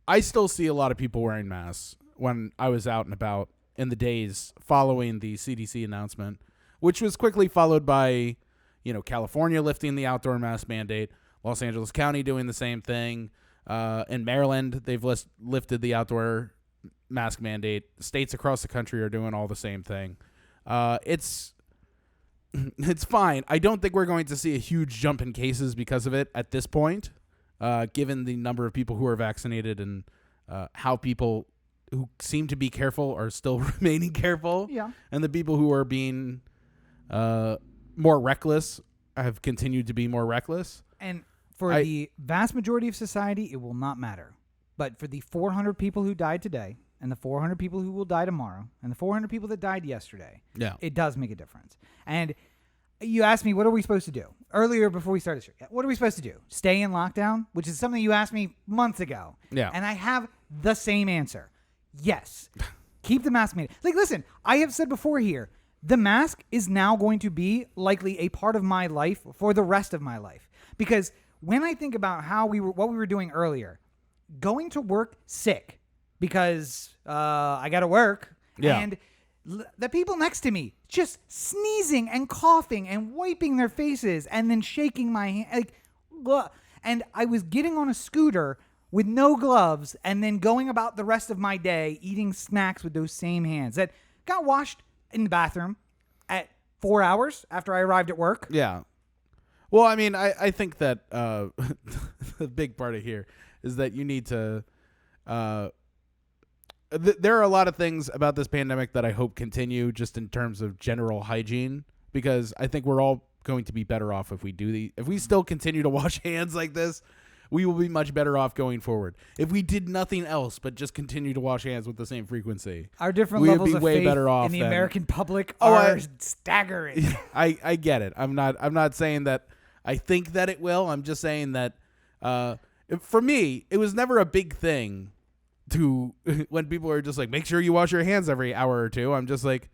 I still see a lot of people wearing masks when I was out and about in the days following the CDC announcement, which was quickly followed by, you know, California lifting the outdoor mask mandate, Los Angeles County doing the same thing. In Maryland, they've lifted the outdoor mask mandate. States across the country are doing all the same thing. It's fine. I don't think we're going to see a huge jump in cases because of it at this point, given the number of people who are vaccinated and how people who seem to be careful are still remaining careful. Yeah. And the people who are being more reckless have continued to be more reckless. And for the vast majority of society, it will not matter. But for the 400 people who died today, and the 400 people who will die tomorrow, and the 400 people that died yesterday, it does make a difference. And you asked me, what are we supposed to do? Earlier, before we started the show, what are we supposed to do? Stay in lockdown? Which is something you asked me months ago. Yeah. And I have the same answer. Yes. Keep the mask mandate. Like, listen, I have said before here, the mask is now going to be likely a part of my life for the rest of my life. Because when I think about what we were doing earlier, going to work sick because I got to work, and the people next to me just sneezing and coughing and wiping their faces and then shaking my hand, like, ugh. And I was getting on a scooter with no gloves and then going about the rest of my day eating snacks with those same hands that got washed in the bathroom at 4 hours after I arrived at work. Yeah. Well, I mean, I think that the big part of here is that you need to there are a lot of things about this pandemic that I hope continue just in terms of general hygiene, because I think we're all going to be better off if we still continue to wash hands like this. We will be much better off going forward. If we did nothing else but just continue to wash hands with the same frequency, our different we would levels be of way faith better off in the than- American public are staggering. I get it. I'm not saying that I think that it will. I'm just saying that for me, it was never a big thing to when people are just like, make sure you wash your hands every hour or two. I'm just like,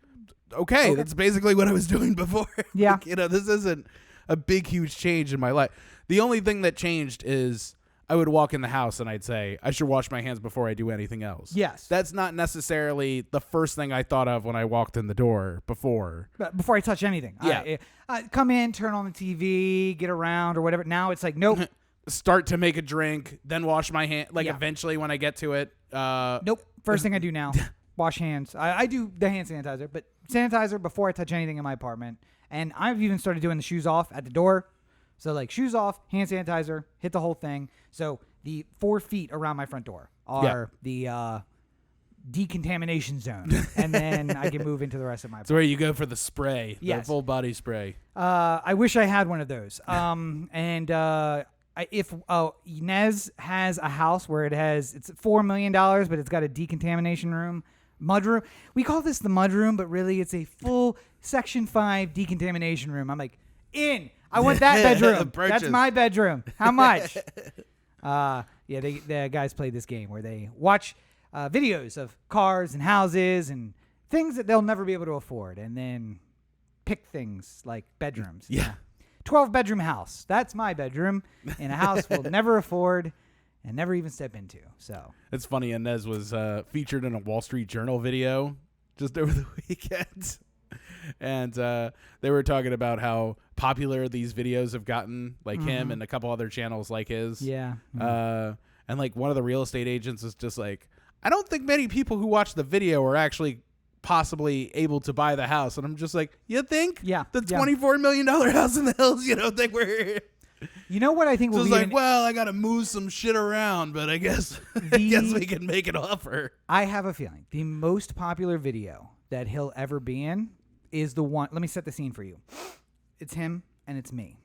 okay. That's basically what I was doing before. Yeah. Like, this isn't a big, huge change in my life. The only thing that changed is I would walk in the house and I'd say, I should wash my hands before I do anything else. Yes. That's not necessarily the first thing I thought of when I walked in the door before. But before I touch anything. Yeah. I come in, turn on the TV, get around or whatever. Now it's like, nope. Start to make a drink, then wash my hand. Like, Yeah. eventually when I get to it. Nope. First thing I do now, wash hands. I do the hand sanitizer, but sanitizer before I touch anything in my apartment. And I've even started doing the shoes off at the door. So like shoes off, hand sanitizer, hit the whole thing. So the 4 feet around my front door are the decontamination zone. And then I can move into the rest of my apartment. It's where you go for the spray, Yes. the full body spray. I wish I had one of those. If Inez has a house where it's $4 million, but it's got a decontamination room, mud room. We call this the mud room, but really it's a full Section 5 decontamination room. I'm like, I want that bedroom. That's my bedroom. How much? The guys played this game where they watch videos of cars and houses and things that they'll never be able to afford, and then pick things like bedrooms. Yeah. 12-bedroom house. That's my bedroom in a house we'll never afford and never even step into. So It's funny. Inez was featured in a Wall Street Journal video just over the weekend. And they were talking about how popular these videos have gotten, like him and a couple other channels like his. yeah. And like one of the real estate agents is just like, I don't think many people who watch the video are actually possibly able to buy the house. And I'm just like, you think? Yeah. The $24 million house in the hills, you don't think we're... You know what I think So will it's be like, well, I got to move some shit around, but I guess we can make an offer. I have a feeling the most popular video that he'll ever be in is the one. Let me set the scene for you. It's him and it's me.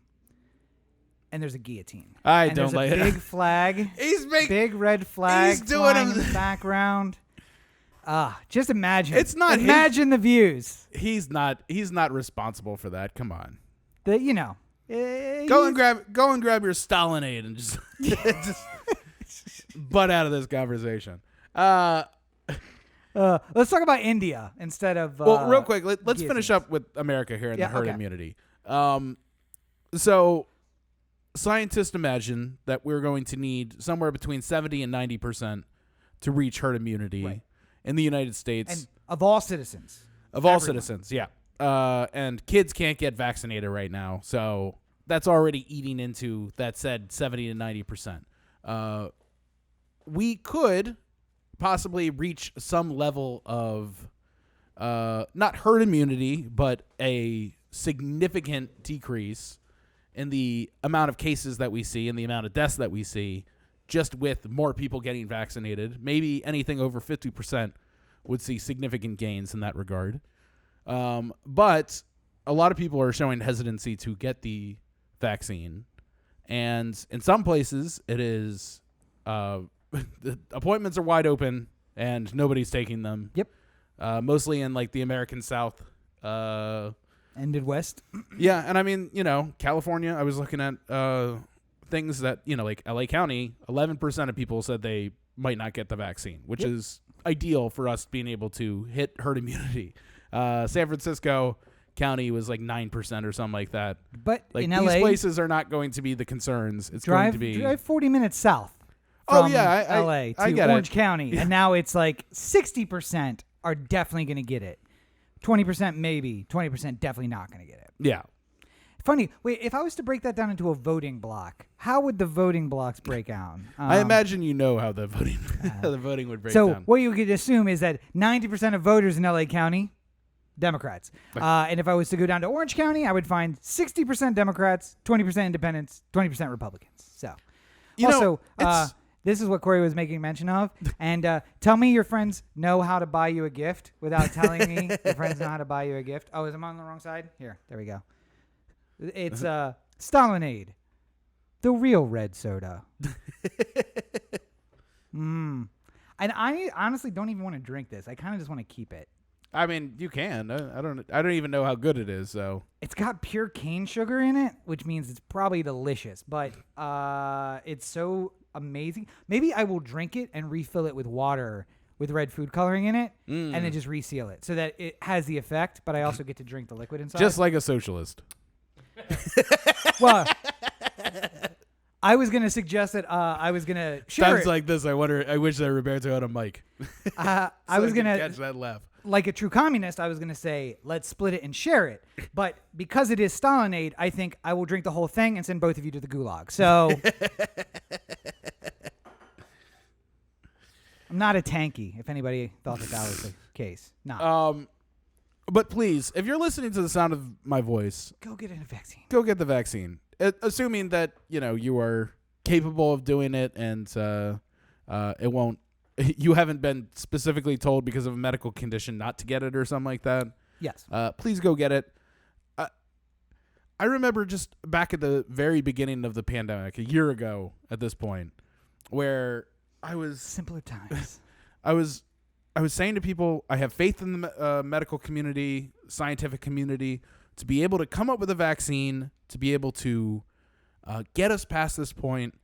And there's a guillotine. There's a big flag. Big red flag. He's doing in the background. Just imagine. It's not Imagine the views. He's not responsible for that. Come on. Go and grab your Stalinade and just butt out of this conversation. Let's talk about India instead of. Well, real quick, let's finish up with America here and the herd immunity. So scientists imagine that we're going to need somewhere between 70 and 90% to reach herd immunity in the United States. And of all citizens. Yeah. And kids can't get vaccinated right now, so that's already eating into that said 70 to 90%. We could possibly reach some level of not herd immunity, but a significant decrease in the amount of cases that we see and the amount of deaths that we see just with more people getting vaccinated. Maybe anything over 50% would see significant gains in that regard. But a lot of people are showing hesitancy to get the vaccine. And in some places, it is the appointments are wide open and nobody's taking them. Yep. Mostly in like the American South. And Midwest. Yeah. And I mean, California, I was looking at things that, like LA County, 11% of people said they might not get the vaccine, which is ideal for us being able to hit herd immunity. San Francisco County was like 9% or something like that. But like in these LA, places are not going to be the concerns. It's going to be drive 40 minutes south. From LA to I get Orange it. County, and now it's like 60% are definitely going to get it. 20% maybe. 20% definitely not going to get it. Yeah. Funny. Wait, if I was to break that down into a voting block, how would the voting blocks break down? I imagine how the voting the voting would break so down. what you could assume is that 90% of voters in LA County, Democrats. And if I was to go down to Orange County, I would find 60% Democrats, 20% Independents, 20% Republicans. So this is what Corey was making mention of. And tell me your friends know how to buy you a gift without telling me your friends know how to buy you a gift. Oh, am I on the wrong side? Here, there we go. It's Stalinade, the real red soda. And I honestly don't even want to drink this. I kind of just want to keep it. I mean, you can. I don't even know how good it is. So it's got pure cane sugar in it, which means it's probably delicious. But it's so amazing. Maybe I will drink it and refill it with water with red food coloring in it, and then just reseal it so that it has the effect. But I also get to drink the liquid inside. Just like a socialist. Well, I was gonna suggest that I was gonna share Times it. like this, I wish that Roberto had a mic. I was gonna catch that laugh. Like a true communist, I was going to say, let's split it and share it. But because it is Stalinade, I think I will drink the whole thing and send both of you to the gulag. So I'm not a tanky, if anybody thought that was the case. No. But please, if you're listening to the sound of my voice, go get a vaccine. Go get the vaccine. Assuming that, you are capable of doing it and it won't. You haven't been specifically told because of a medical condition not to get it or something like that. Yes. Please go get it. I remember just back at the very beginning of the pandemic, a year ago at this point, where I was simpler times. I was saying to people, I have faith in the medical community, scientific community, to be able to come up with a vaccine, to be able to get us past this point.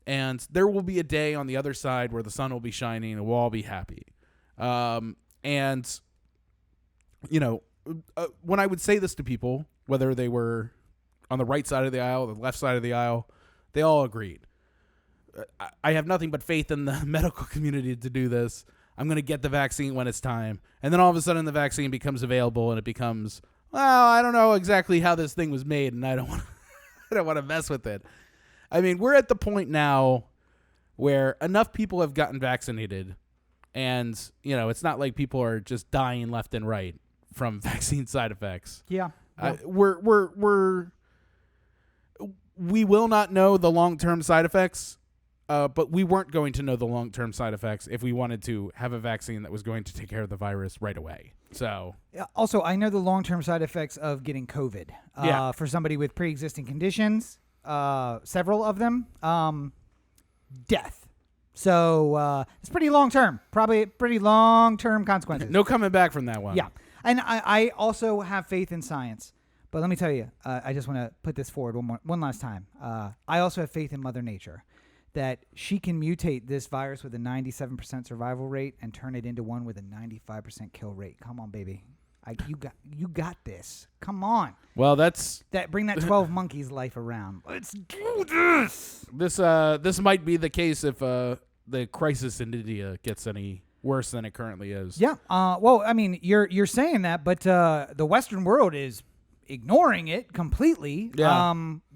And there will be a day on the other side where the sun will be shining and we'll all be happy. When I would say this to people, whether they were on the right side of the aisle, the left side of the aisle, they all agreed. I have nothing but faith in the medical community to do this. I'm going to get the vaccine when it's time. And then all of a sudden the vaccine becomes available and it becomes, well, I don't know exactly how this thing was made and I don't want to mess with it. I mean, we're at the point now where enough people have gotten vaccinated and, it's not like people are just dying left and right from vaccine side effects. Yeah. We will not know the long-term side effects, but we weren't going to know the long-term side effects if we wanted to have a vaccine that was going to take care of the virus right away. So also, I know the long-term side effects of getting COVID for somebody with pre-existing conditions. Several of them, death. So it's pretty long term, probably pretty long term consequences. No coming back from that one. Yeah, and I also have faith in science. But let me tell you, I just want to put this forward one last time. I also have faith in Mother Nature, that she can mutate this virus with a 97% survival rate and turn it into one with a 95% kill rate. Come on, baby. You got this. Come on. Well, bring that 12 monkeys life around. Let's do this. This might be the case if the crisis in India gets any worse than it currently is. Yeah. Well, I mean, you're saying that, but the Western world is ignoring it completely. Yeah.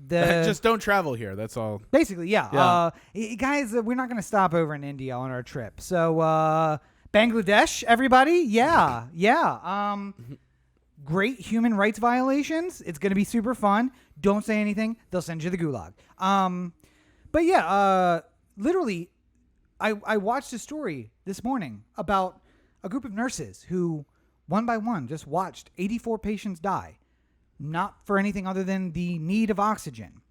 Just don't travel here. That's all. Basically, yeah. Guys, we're not going to stop over in India on our trip. So, Bangladesh, everybody. Yeah. Great human rights violations. It's going to be super fun. Don't say anything. They'll send you to the gulag. But yeah, literally, I watched a story this morning about a group of nurses who, one by one, just watched 84 patients die, not for anything other than the need of oxygen.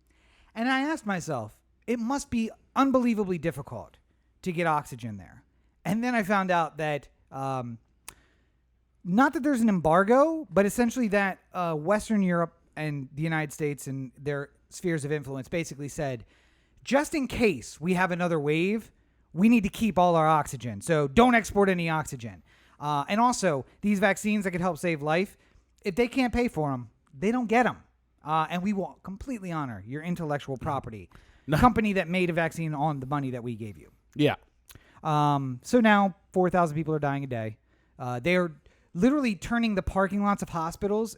And I asked myself, it must be unbelievably difficult to get oxygen there. And then I found out that, not that there's an embargo, but essentially that Western Europe and the United States and their spheres of influence basically said, just in case we have another wave, we need to keep all our oxygen. So don't export any oxygen. And also, these vaccines that could help save life, if they can't pay for them, they don't get them. And we will completely honor your intellectual property. The company that made a vaccine on the money that we gave you. Yeah. So now 4,000 people are dying a day. They are literally turning the parking lots of hospitals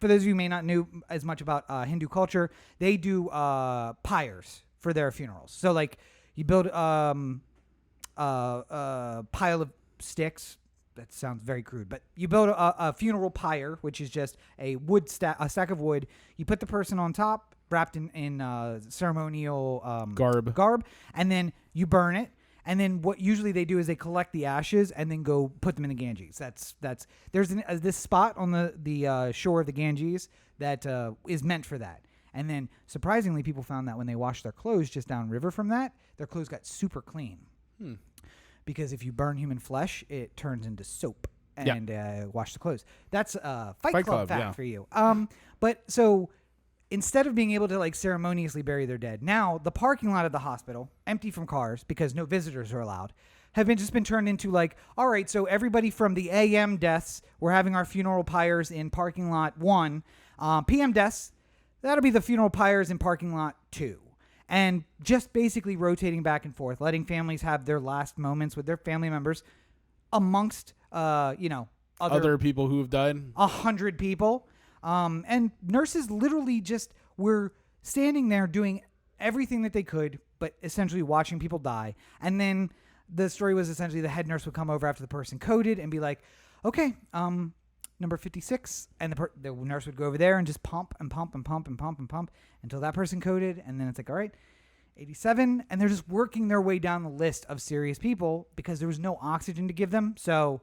for those of you who may not know as much about Hindu culture, they do pyres for their funerals. So like you build a pile of sticks. That sounds very crude, but you build a funeral pyre, which is just a stack of wood. You put the person on top, wrapped in ceremonial garb, and then you burn it. And then what usually they do is they collect the ashes and then go put them in the Ganges. There's this spot on the shore of the Ganges that is meant for that. And then surprisingly, people found that when they washed their clothes just downriver from that, their clothes got super clean. Because if you burn human flesh, it turns into soap and wash the clothes. That's a Fight Club fact for you. But so instead of being able to like ceremoniously bury their dead, now the parking lot of the hospital, empty from cars because no visitors are allowed, have just been turned into like, all right, so everybody from the AM deaths, we're having our funeral pyres in parking lot 1. PM deaths, that'll be the funeral pyres in parking lot 2. And just basically rotating back and forth, letting families have their last moments with their family members amongst, other people who have died. 100 people. And nurses literally just were standing there doing everything that they could, but essentially watching people die. And then the story was essentially the head nurse would come over after the person coded and be like, okay, number 56. And the nurse would go over there and just pump and pump and pump and pump and pump until that person coded. And then it's like, all right, 87. And they're just working their way down the list of serious people because there was no oxygen to give them. So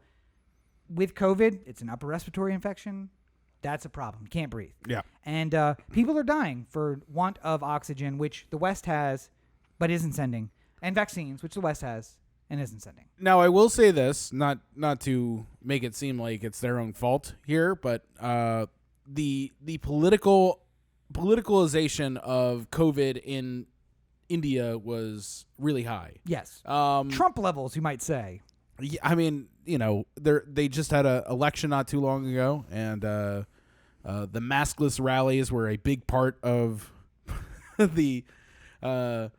with COVID, it's an upper respiratory infection. That's a problem. You can't breathe. Yeah. And people are dying for want of oxygen, which the West has, but isn't sending. And vaccines, which the West has and isn't sending. Now, I will say this, not to make it seem like it's their own fault here, but the politicalization of COVID in India was really high. Yes. Trump levels, you might say. Yeah, I mean, they just had an election not too long ago, and the maskless rallies were a big part of the I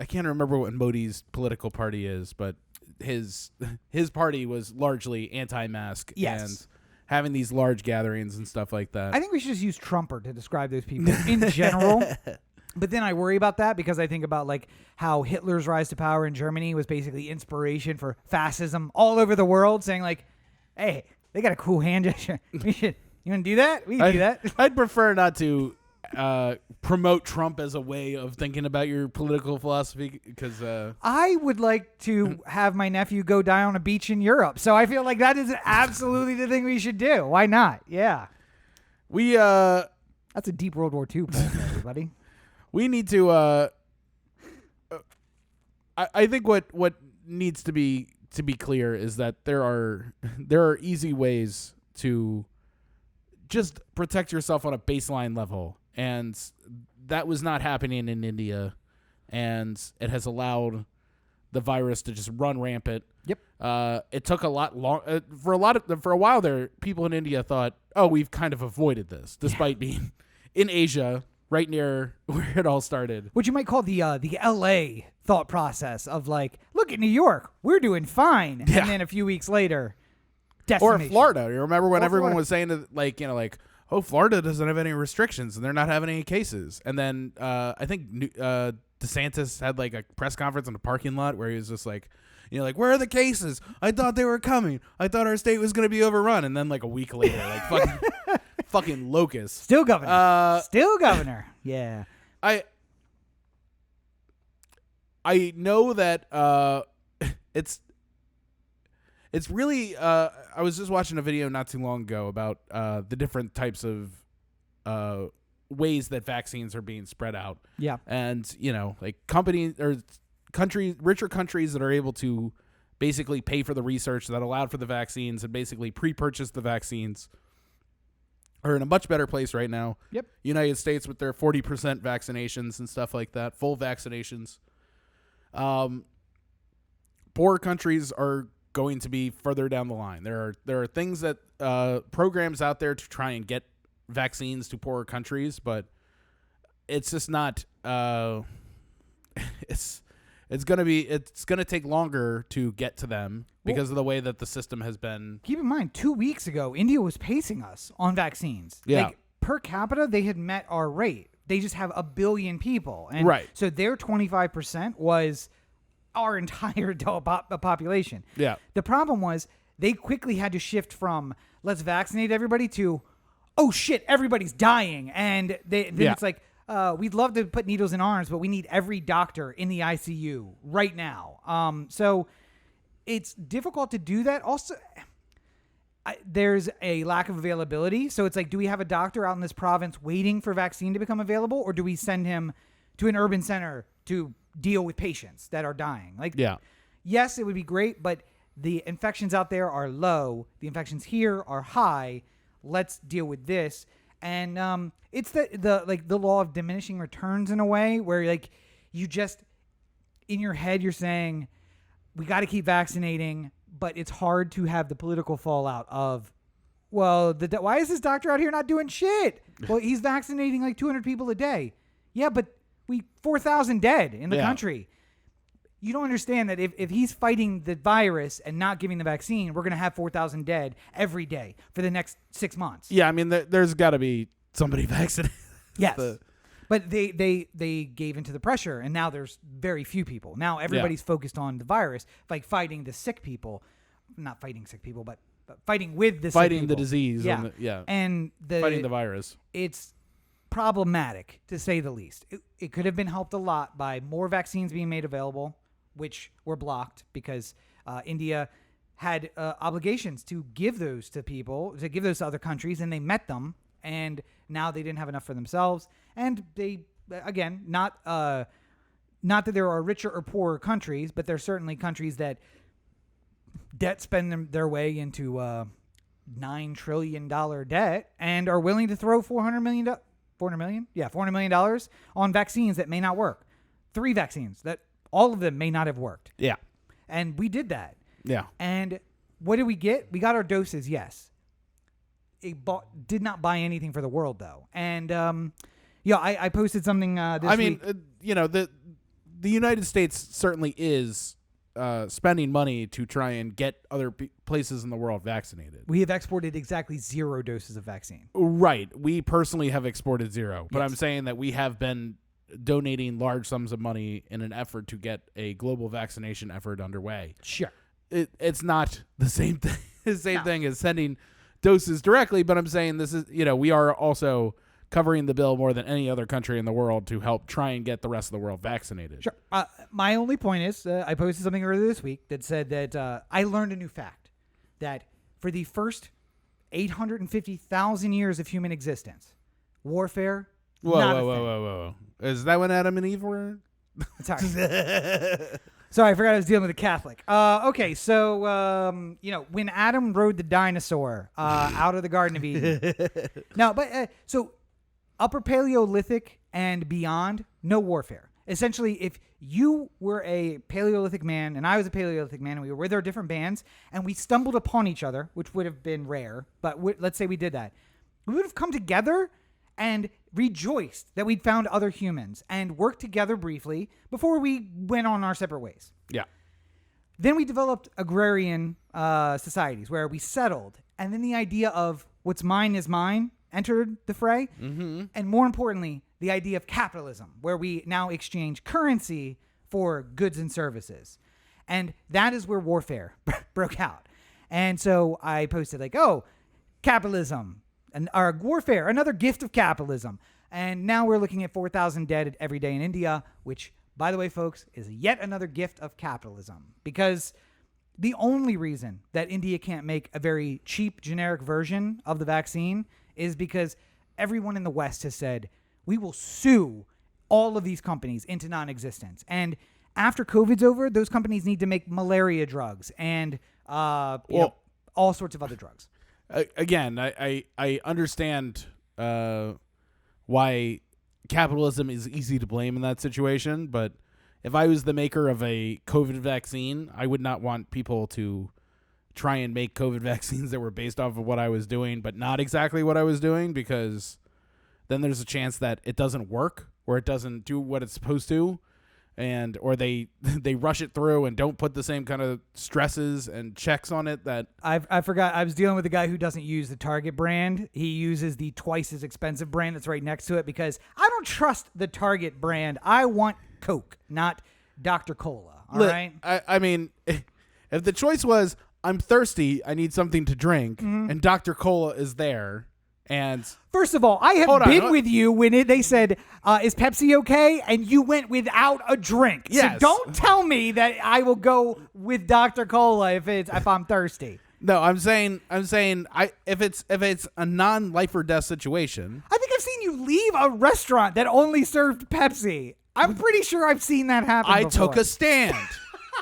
can't remember what Modi's political party is, but his party was largely anti-mask. Yes. And having these large gatherings and stuff like that. I think we should just use Trumper to describe those people in general. But then I worry about that because I think about like how Hitler's rise to power in Germany was basically inspiration for fascism all over the world, saying like, hey, they got a cool hand gesture. You want to do that? We can do that. I'd prefer not to promote Trump as a way of thinking about your political philosophy because I would like to have my nephew go die on a beach in Europe. So I feel like that is absolutely the thing we should do. Why not? Yeah. That's a deep World War II point, everybody. We need to. I think what needs to be clear is that there are easy ways to just protect yourself on a baseline level, and that was not happening in India, and it has allowed the virus to just run rampant. Yep. It took a lot long for a while there. People in India thought, "Oh, we've kind of avoided this," despite being in Asia. Right near where it all started. What you might call the LA thought process of like, look at New York, we're doing fine. Yeah. And then a few weeks later, or Florida. You remember when everyone was saying that, oh, Florida doesn't have any restrictions and they're not having any cases. And then I think DeSantis had like a press conference in a parking lot where he was just like, where are the cases? I thought they were coming. I thought our state was going to be overrun. And then like a week later, like fucking locust. Still governor. Still governor. Yeah. I know that it's really I was just watching a video not too long ago about the different types of ways that vaccines are being spread out. Yeah. And like companies or richer countries that are able to basically pay for the research that allowed for the vaccines and basically pre-purchase the vaccines are in a much better place right now. Yep. United States with their 40% vaccinations and stuff like that, full vaccinations. Poorer countries are going to be further down the line. There are things that programs out there to try and get vaccines to poorer countries, but it's just not. It's gonna take longer to get to them because of the way that the system has been. Keep in mind, 2 weeks ago, India was pacing us on vaccines. Yeah. Like, per capita, they had met our rate. They just have 1 billion people. And right. So their 25% was our entire adult population. Yeah. The problem was they quickly had to shift from let's vaccinate everybody to, oh shit, everybody's dying. And then it's like, we'd love to put needles in arms, but we need every doctor in the ICU right now. So it's difficult to do that. Also, there's a lack of availability. So it's like, do we have a doctor out in this province waiting for vaccine to become available, or do we send him to an urban center to deal with patients that are dying? Like, yes, it would be great, but the infections out there are low. The infections here are high. Let's deal with this. And it's the law of diminishing returns in a way where like you just in your head you're saying we got to keep vaccinating, but it's hard to have the political fallout of, well, why is this doctor out here not doing shit? Well, he's vaccinating like 200 people a day. Yeah, but 4,000 dead in the country. You don't understand that if he's fighting the virus and not giving the vaccine, we're going to have 4,000 dead every day for the next 6 months. Yeah, I mean, there's got to be somebody vaccinated. Yes. But they gave into the pressure, and now there's very few people. Now everybody's focused on the virus, like fighting the sick people. Not fighting sick people, but fighting with the sick people. Fighting the disease. Yeah. And fighting the virus. It's problematic, to say the least. It could have been helped a lot by more vaccines being made available, which were blocked because India had obligations to give those to people, to give those to other countries, and they met them. And now they didn't have enough for themselves. And they, again, not that there are richer or poorer countries, but there's certainly countries that debt spend their way into $9 trillion debt and are willing to throw $400 million? Yeah, $400 million on vaccines that may not work. 3 vaccines that all of them may not have worked. Yeah. And we did that. Yeah. And what did we get? We got our doses, yes. Did not buy anything for the world, though. And, I posted something this week. The United States certainly is spending money to try and get other places in the world vaccinated. We have exported exactly 0 doses of vaccine. Right. We personally have exported 0. But Yes. I'm saying that we have been donating large sums of money in an effort to get a global vaccination effort underway. Sure. It's not the same thing. Thing as sending doses directly, but I'm saying this is, we are also covering the bill more than any other country in the world to help try and get the rest of the world vaccinated. Sure. My only point is, I posted something earlier this week that said that I learned a new fact, that for the first 850,000 years of human existence, warfare, Whoa. Is that when Adam and Eve were? Sorry, I forgot I was dealing with a Catholic. Okay, so, when Adam rode the dinosaur out of the Garden of Eden. No, but so Upper Paleolithic and beyond, no warfare. Essentially, if you were a Paleolithic man and I was a Paleolithic man and we were with our different bands and we stumbled upon each other, which would have been rare, but let's say we did that, we would have come together and rejoiced that we'd found other humans and worked together briefly before we went on our separate ways. Yeah. Then we developed agrarian societies where we settled. And then the idea of what's mine is mine entered the fray. Mm-hmm. And more importantly, the idea of capitalism, where we now exchange currency for goods and services. And that is where warfare broke out. And so I posted like, capitalism. Our warfare, another gift of capitalism. And now we're looking at 4,000 dead every day in India, which, by the way, folks, is yet another gift of capitalism. Because the only reason that India can't make a very cheap, generic version of the vaccine is because everyone in the West has said, we will sue all of these companies into non-existence. And after COVID's over, those companies need to make malaria drugs and all sorts of other drugs. Again, I understand why capitalism is easy to blame in that situation, but if I was the maker of a COVID vaccine, I would not want people to try and make COVID vaccines that were based off of what I was doing, but not exactly what I was doing, because then there's a chance that it doesn't work or it doesn't do what it's supposed to. Or they rush it through and don't put the same kind of stresses and checks on it that I forgot. I was dealing with a guy who doesn't use the Target brand. He uses the twice as expensive brand that's right next to it because I don't trust the Target brand. I want Coke, not Dr. Cola. All right. I mean, if the choice was I'm thirsty, I need something to drink, and Dr. Cola is there, And first of all, I have Hold on, been what? with you when they said, is Pepsi okay? And you went without a drink. Yes. So don't tell me that I will go with Dr. Cola if I'm thirsty. no, I'm saying if it's a non-life or death situation. I think I've seen you leave a restaurant that only served Pepsi. I'm pretty sure I've seen that happen I before. took a stand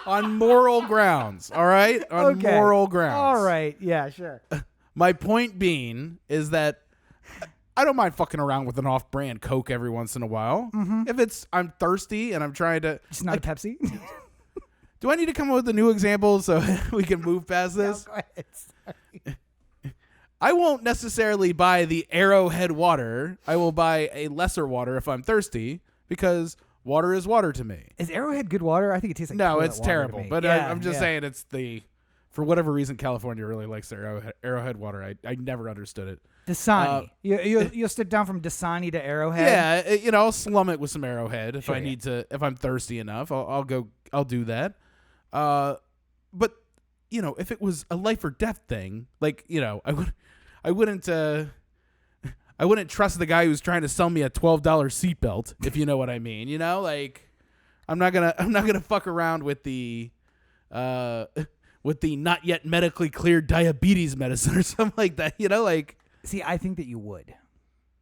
on moral grounds, all right? On Okay. moral grounds. All right. Yeah, sure. My point being is that I don't mind fucking around with an off-brand Coke every once in a while. Mm-hmm. If I'm thirsty and I'm trying to... It's not a Pepsi. Do I need to come up with a new example so we can move past this? No, go ahead. Sorry. I won't necessarily buy the Arrowhead water. I will buy a lesser water if I'm thirsty because water is water to me. Is Arrowhead good water? I think it tastes like No, toilet it's water to terrible. me. But Yeah, I'm just yeah. saying it's for whatever reason, California really likes their Arrowhead water. I never understood it. Dasani. You'll step down from Dasani to Arrowhead. Yeah, I'll slum it with some Arrowhead if Sure, I yeah. need to. If I'm thirsty enough, I'll do that. But if it was a life or death thing, like I wouldn't trust the guy who's trying to sell me a $12 seatbelt, if you know what I mean. Like I'm not gonna fuck around with the not yet medically cleared diabetes medicine or something like that. Like See, I think that you would.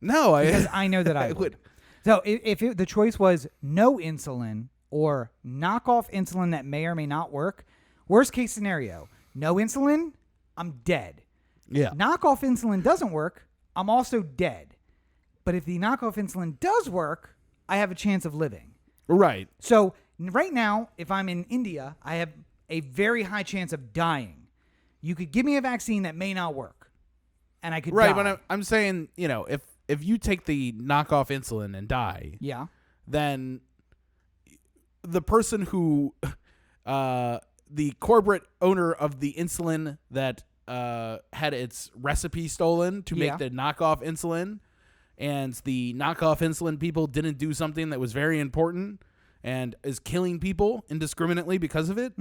no, Because I know that I would. would. So if the choice was no insulin or knockoff insulin that may or may not work, worst case scenario, no insulin, I'm dead. Yeah. Knockoff insulin doesn't work, I'm also dead. But if the knockoff insulin does work, I have a chance of living. Right. So right now, if I'm in India, I have a very high chance of dying. You could give me a vaccine that may not work, and I could Right, die. but I'm saying, if you take the knockoff insulin and die, Yeah. then the person who, the corporate owner of the insulin that had its recipe stolen to make Yeah. the knockoff insulin, and the knockoff insulin people didn't do something that was very important and is killing people indiscriminately because of it,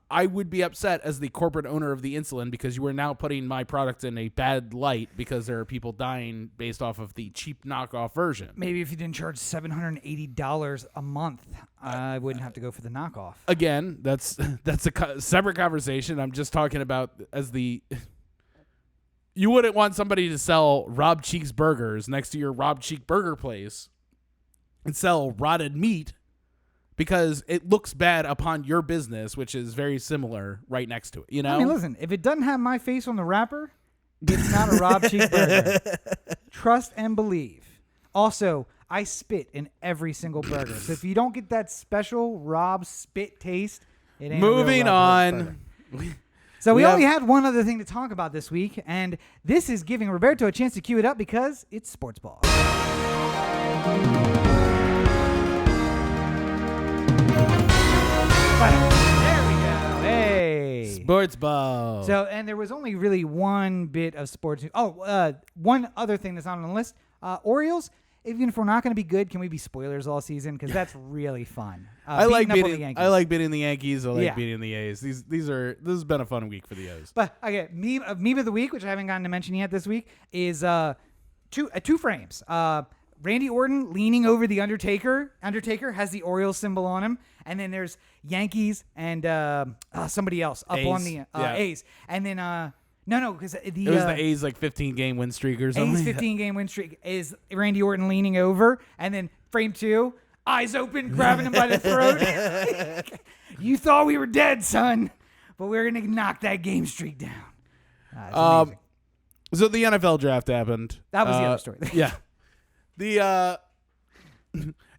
I would be upset as the corporate owner of the insulin because you are now putting my product in a bad light because there are people dying based off of the cheap knockoff version. Maybe if you didn't charge $780 a month, I wouldn't have to go for the knockoff. Again, that's a separate conversation. I'm just talking about you wouldn't want somebody to sell Rob Cheek's burgers next to your Rob Cheek burger place and sell rotted meat because it looks bad upon your business, which is very similar right next to it, I mean, listen, if it doesn't have my face on the wrapper, it's not a Rob Cheeseburger. Trust and believe. Also, I spit in every single burger. So if you don't get that special Rob spit taste, it ain't Moving a real Rob on. burger. So we only had one other thing to talk about this week, and this is giving Roberto a chance to cue it up because it's Sportsball. There we go. Hey. Sports ball. So, and there was only really one bit of sports. One other thing that's not on the list. Orioles, even if we're not going to be good, can we be spoilers all season? Because that's really fun. I like beating up on the beating. Yankees. I like beating the Yankees. I like Yeah. beating the A's. This has been a fun week for the O's. But okay, meme of the week, which I haven't gotten to mention yet this week, is two frames. Randy Orton leaning over the Undertaker. Undertaker has the Orioles symbol on him, and then there's Yankees and somebody else up A's. on the Yeah. A's, and then no, because It was the A's 15-game win streak or something. A's 15-game win streak is Randy Orton leaning over, and then frame 2, eyes open, grabbing him by the throat. You thought we were dead, son, but we're gonna knock that game streak down. It's amazing. So the NFL draft happened. That was the other story. Yeah.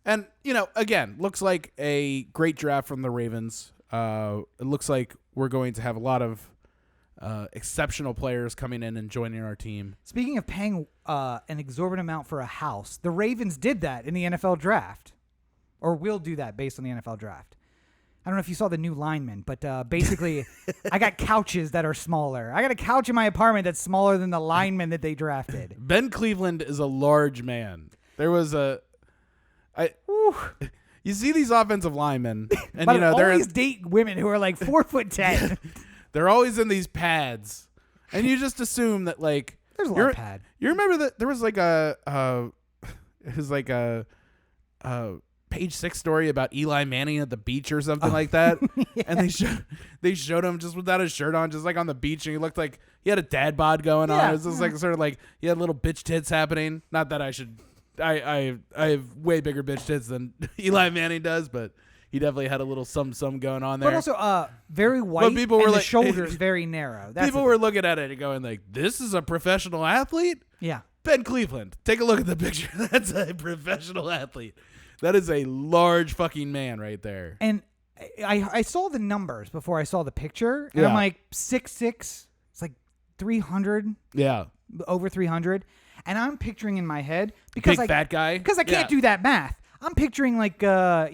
And again, looks like a great draft from the Ravens. It looks like we're going to have a lot of exceptional players coming in and joining our team. Speaking of paying an exorbitant amount for a house, the Ravens did that in the NFL draft, or will do that based on the NFL draft. I don't know if you saw the new linemen, but basically, I got couches that are smaller. I got a couch in my apartment that's smaller than the linemen that they drafted. Ben Cleveland is a large man. There was you see these offensive linemen, and But they're always date women who are like 4'10". they're always in these pads, and you just assume that like There's a lot of pad. You remember that there was like it was like a Page 6 story about Eli Manning at the beach or something like that. Yeah. And they showed him just without his shirt on, just like on the beach, and he looked like he had a dad bod going on. It was just like sort of like he had little bitch tits happening. Not that I have way bigger bitch tits than Eli Manning does, but he definitely had a little some going on there. But also very white, people were and the like, shoulders very narrow. People were looking at it and going like, this is a professional athlete? Yeah. Ben Cleveland. Take a look at the picture. That's a professional athlete. That is a large fucking man right there. And I saw the numbers before I saw the picture, and I'm like 6'6". It's like 300. Yeah. Over 300. And I'm picturing in my head because big fat guy. Because I can't do that math. I'm picturing like I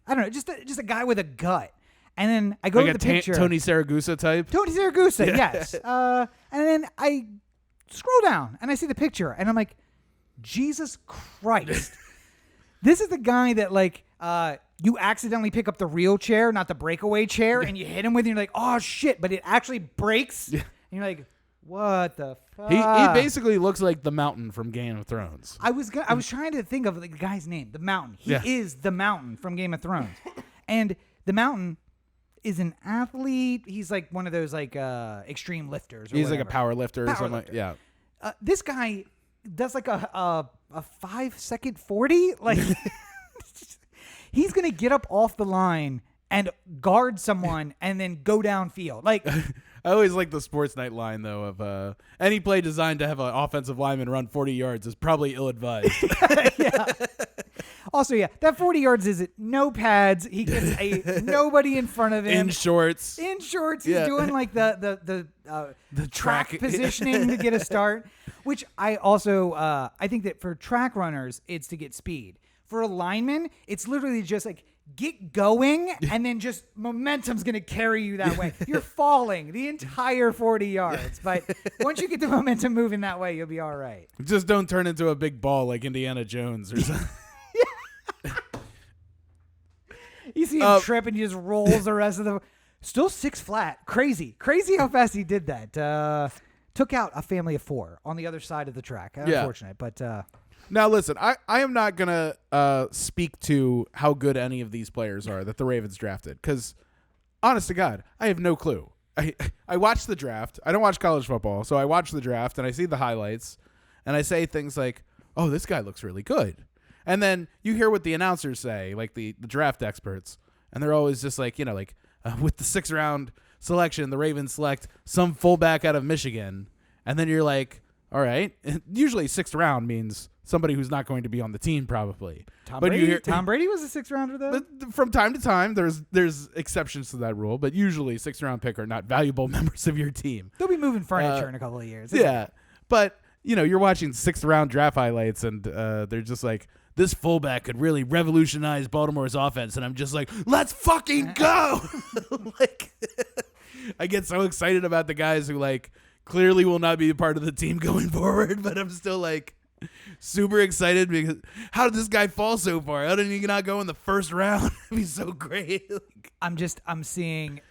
don't know, just a guy with a gut. And then I go like to the picture. Tony Saragusa type. Tony Saragusa, yes. And then I scroll down and I see the picture, and I'm like, Jesus Christ. This is the guy that like you accidentally pick up the real chair, not the breakaway chair, and you hit him with it, and you're like, oh shit, but it actually breaks. And you're like, what the fuck? He basically looks like the Mountain from Game of Thrones. I was trying to think of the guy's name, the Mountain. He is the Mountain from Game of Thrones. And the Mountain is an athlete. He's like one of those like extreme lifters. He's like a power lifter or something. Lifter. Yeah. This guy does like a 5-second 40. Like he's gonna get up off the line and guard someone and then go downfield. Like I always like the Sports Night line though of any play designed to have an offensive lineman run 40 yards is probably ill-advised. Yeah. Also, that 40 yards is no pads. He gets nobody in front of him. In shorts. He's doing like the track positioning to get a start, which I also I think that for track runners it's to get speed. For a lineman, it's literally just like get going, and then just momentum's going to carry you that way. You're falling the entire 40 yards, but once you get the momentum moving that way, you'll be all right. Just don't turn into a big ball like Indiana Jones or something. You see him trip, and he just rolls the rest of the... Still 6 flat. Crazy how fast he did that. Took out a family of 4 on the other side of the track. Unfortunate, but... Now, listen, I am not going to speak to how good any of these players are that the Ravens drafted because, honest to God, I have no clue. I watch the draft. I don't watch college football, so I watch the draft, and I see the highlights, and I say things like, oh, this guy looks really good. And then you hear what the announcers say, like the draft experts, and they're always just like, with the 6th round selection, the Ravens select some fullback out of Michigan, and then you're like, all right. Usually 6th round means somebody who's not going to be on the team, probably. Tom Brady was a 6th rounder, though. From time to time, there's exceptions to that rule, but usually 6th round pick are not valuable members of your team. They'll be moving furniture in a couple of years. Yeah, but you're watching 6th round draft highlights, and they're just like, this fullback could really revolutionize Baltimore's offense, and I'm just like, let's fucking go! Like, I get so excited about the guys who like clearly will not be a part of the team going forward, but I'm still like super excited because how did this guy fall so far? How did he not go in the 1st round? It'd be so great. I'm seeing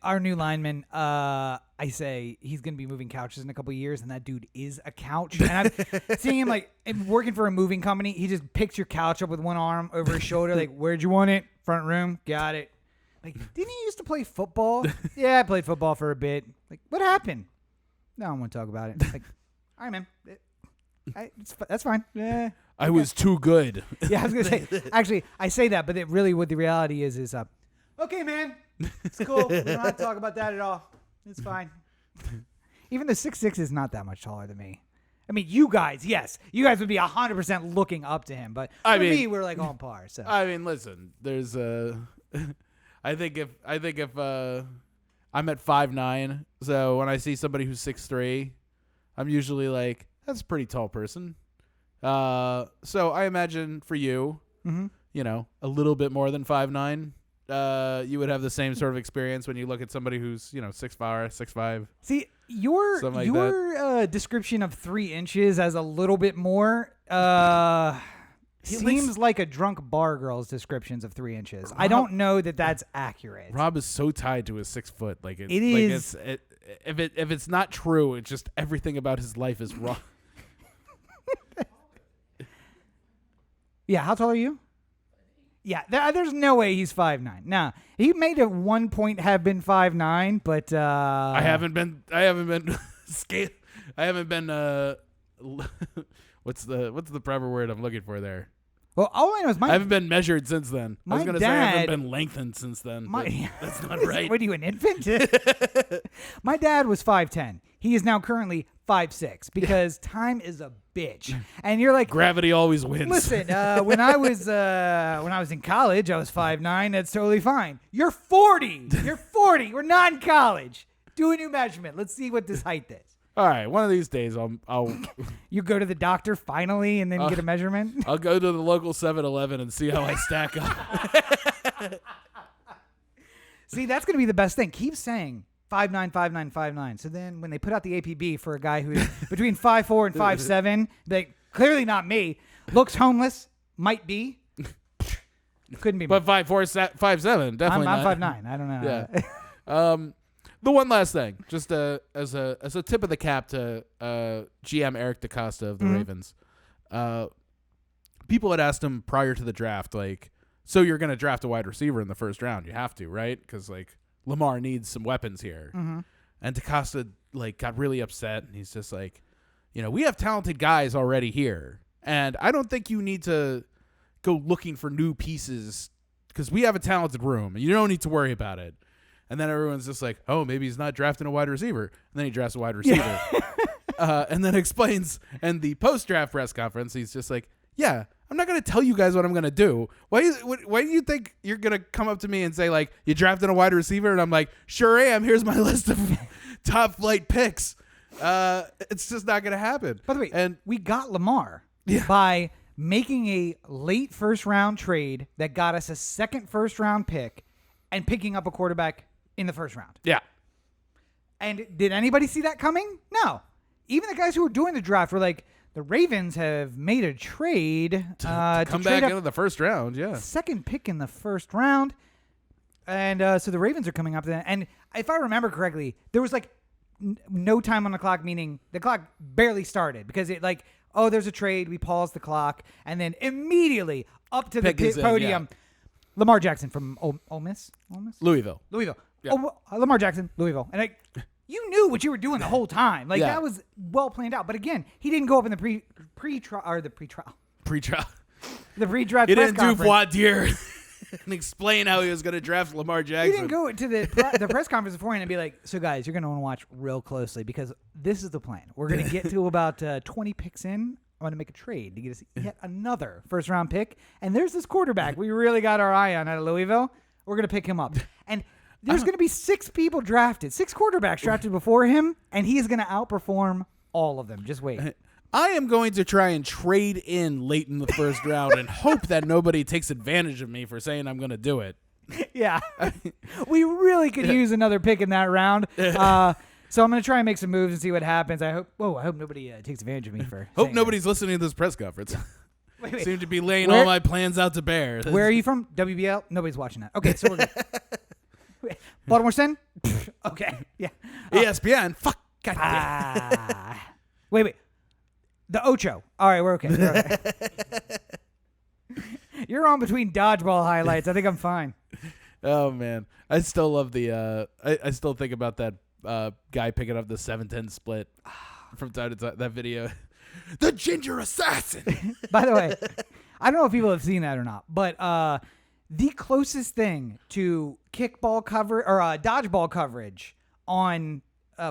our new lineman. I say he's going to be moving couches in a couple of years, and that dude is a couch. And I'm seeing him like working for a moving company. He just picks your couch up with one arm over his shoulder. Like, where'd you want it? Front room. Got it. Like, didn't you used to play football? Yeah, I played football for a bit. Like, what happened? No, I don't want to talk about it. Like, all right, man. That's fine. Yeah. I was too good. Yeah, I was going to say, actually, I say that, but really what the reality is okay, man, it's cool. We don't have to talk about that at all. It's fine. Even the 6'6" is not that much taller than me. I mean, you guys, yes. You guys would be 100% looking up to him, but for me, we're like on par. So I mean, listen, there's I think if I'm at 5'9", so when I see somebody who's 6'3", I'm usually like, that's a pretty tall person. So I imagine for you, a little bit more than 5'9", you would have the same sort of experience when you look at somebody who's 6'4", 6'5". See, your description of 3 inches as a little bit more seems like a drunk bar girl's descriptions of 3 inches. I don't know that that's accurate. Rob is so tied to his 6 foot. Like it is. If it's not true, it's just everything about his life is wrong. Yeah, how tall are you? Yeah, there's no way he's 5'9". Now, he may at one point have been 5'9", but I haven't been what's the proper word I'm looking for there? Well, all I know is I haven't been measured since then. I was my going to say I haven't dad- been lengthened since then. But that's not right. What are you, an infant? My dad was 5'10". He is now currently 5'6", because time is a bitch. And you're like, Gravity always wins. listen, when I was in college, I was 5'9". That's totally fine. You're 40. You're 40. We're not in college. Do a new measurement. Let's see what this height is. All right, one of these days I'll You go to the doctor finally and then get a measurement? I'll go to the local 7-Eleven and see how I stack up. See, that's going to be the best thing. Keep saying 5'9", 5'9", 5'9". So then when they put out the APB for a guy who's between 5'4" and 5'7", like, clearly not me, looks homeless, might be. Couldn't be me. But 5'4", 5'7", definitely I'm not. 5'9". I don't know. Yeah. The one last thing, just as a tip of the cap to GM Eric DaCosta of the Ravens. People had asked him prior to the draft, like, so you're going to draft a wide receiver in the first round. You have to, right? Because, like, Lamar needs some weapons here. And DaCosta, like, got really upset. And he's just like, we have talented guys already here. And I don't think you need to go looking for new pieces because we have a talented room. And you don't need to worry about it. And then everyone's just like, oh, maybe he's not drafting a wide receiver. And then he drafts a wide receiver. And then explains in the post-draft press conference, he's just like, yeah, I'm not going to tell you guys what I'm going to do. Why do you think you're going to come up to me and say, like, you drafted a wide receiver? And I'm like, sure am. Here's my list of top flight picks. It's just not going to happen. By the way, and we got Lamar by making a late first-round trade that got us a second first-round pick and picking up a quarterback in the first round. Yeah. And did anybody see that coming? No. Even the guys who were doing the draft were like, the Ravens have made a trade to come back into the first round. Yeah. Second pick in the first round. And so the Ravens are coming up to that. And if I remember correctly, there was like no time on the clock, meaning the clock barely started because it like, oh, there's a trade. We paused the clock. And then immediately up to the podium, Lamar Jackson from Ole Miss? Louisville. Yeah. Lamar Jackson, Louisville. And you knew what you were doing the whole time. Like, that was well planned out. But again, he didn't go up in the pre-trial. The pre-draft He press didn't conference. do voir dire and explain how he was going to draft Lamar Jackson. He didn't go to the press conference beforehand and be like, so guys, you're going to want to watch real closely because this is the plan. We're going to get to about 20 picks in. I'm going to make a trade to get us yet another first-round pick. And there's this quarterback we really got our eye on out of Louisville. We're going to pick him up. And there's going to be 6 people drafted, 6 quarterbacks drafted before him, and he is going to outperform all of them. Just wait. I am going to try and trade in late in the first round and hope that nobody takes advantage of me for saying I'm going to do it. Yeah. We really could use another pick in that round. So I'm going to try and make some moves and see what happens. I hope nobody takes advantage of me for Hope nobody's listening to this press conference. Wait. Seem to be laying all my plans out to bear. Where are you from? WBL? Nobody's watching that. Okay, so we're good. Baltimore Sun? Okay, yeah. ESPN? Fuck. God Wait. The Ocho. All right, we're okay. You're on between dodgeball highlights. I think I'm fine. Oh, man. I still love the I still think about that guy picking up the 7-10 split from time to time. That video. The Ginger Assassin. By the way, I don't know if people have seen that or not, but the closest thing to kickball cover or dodgeball coverage on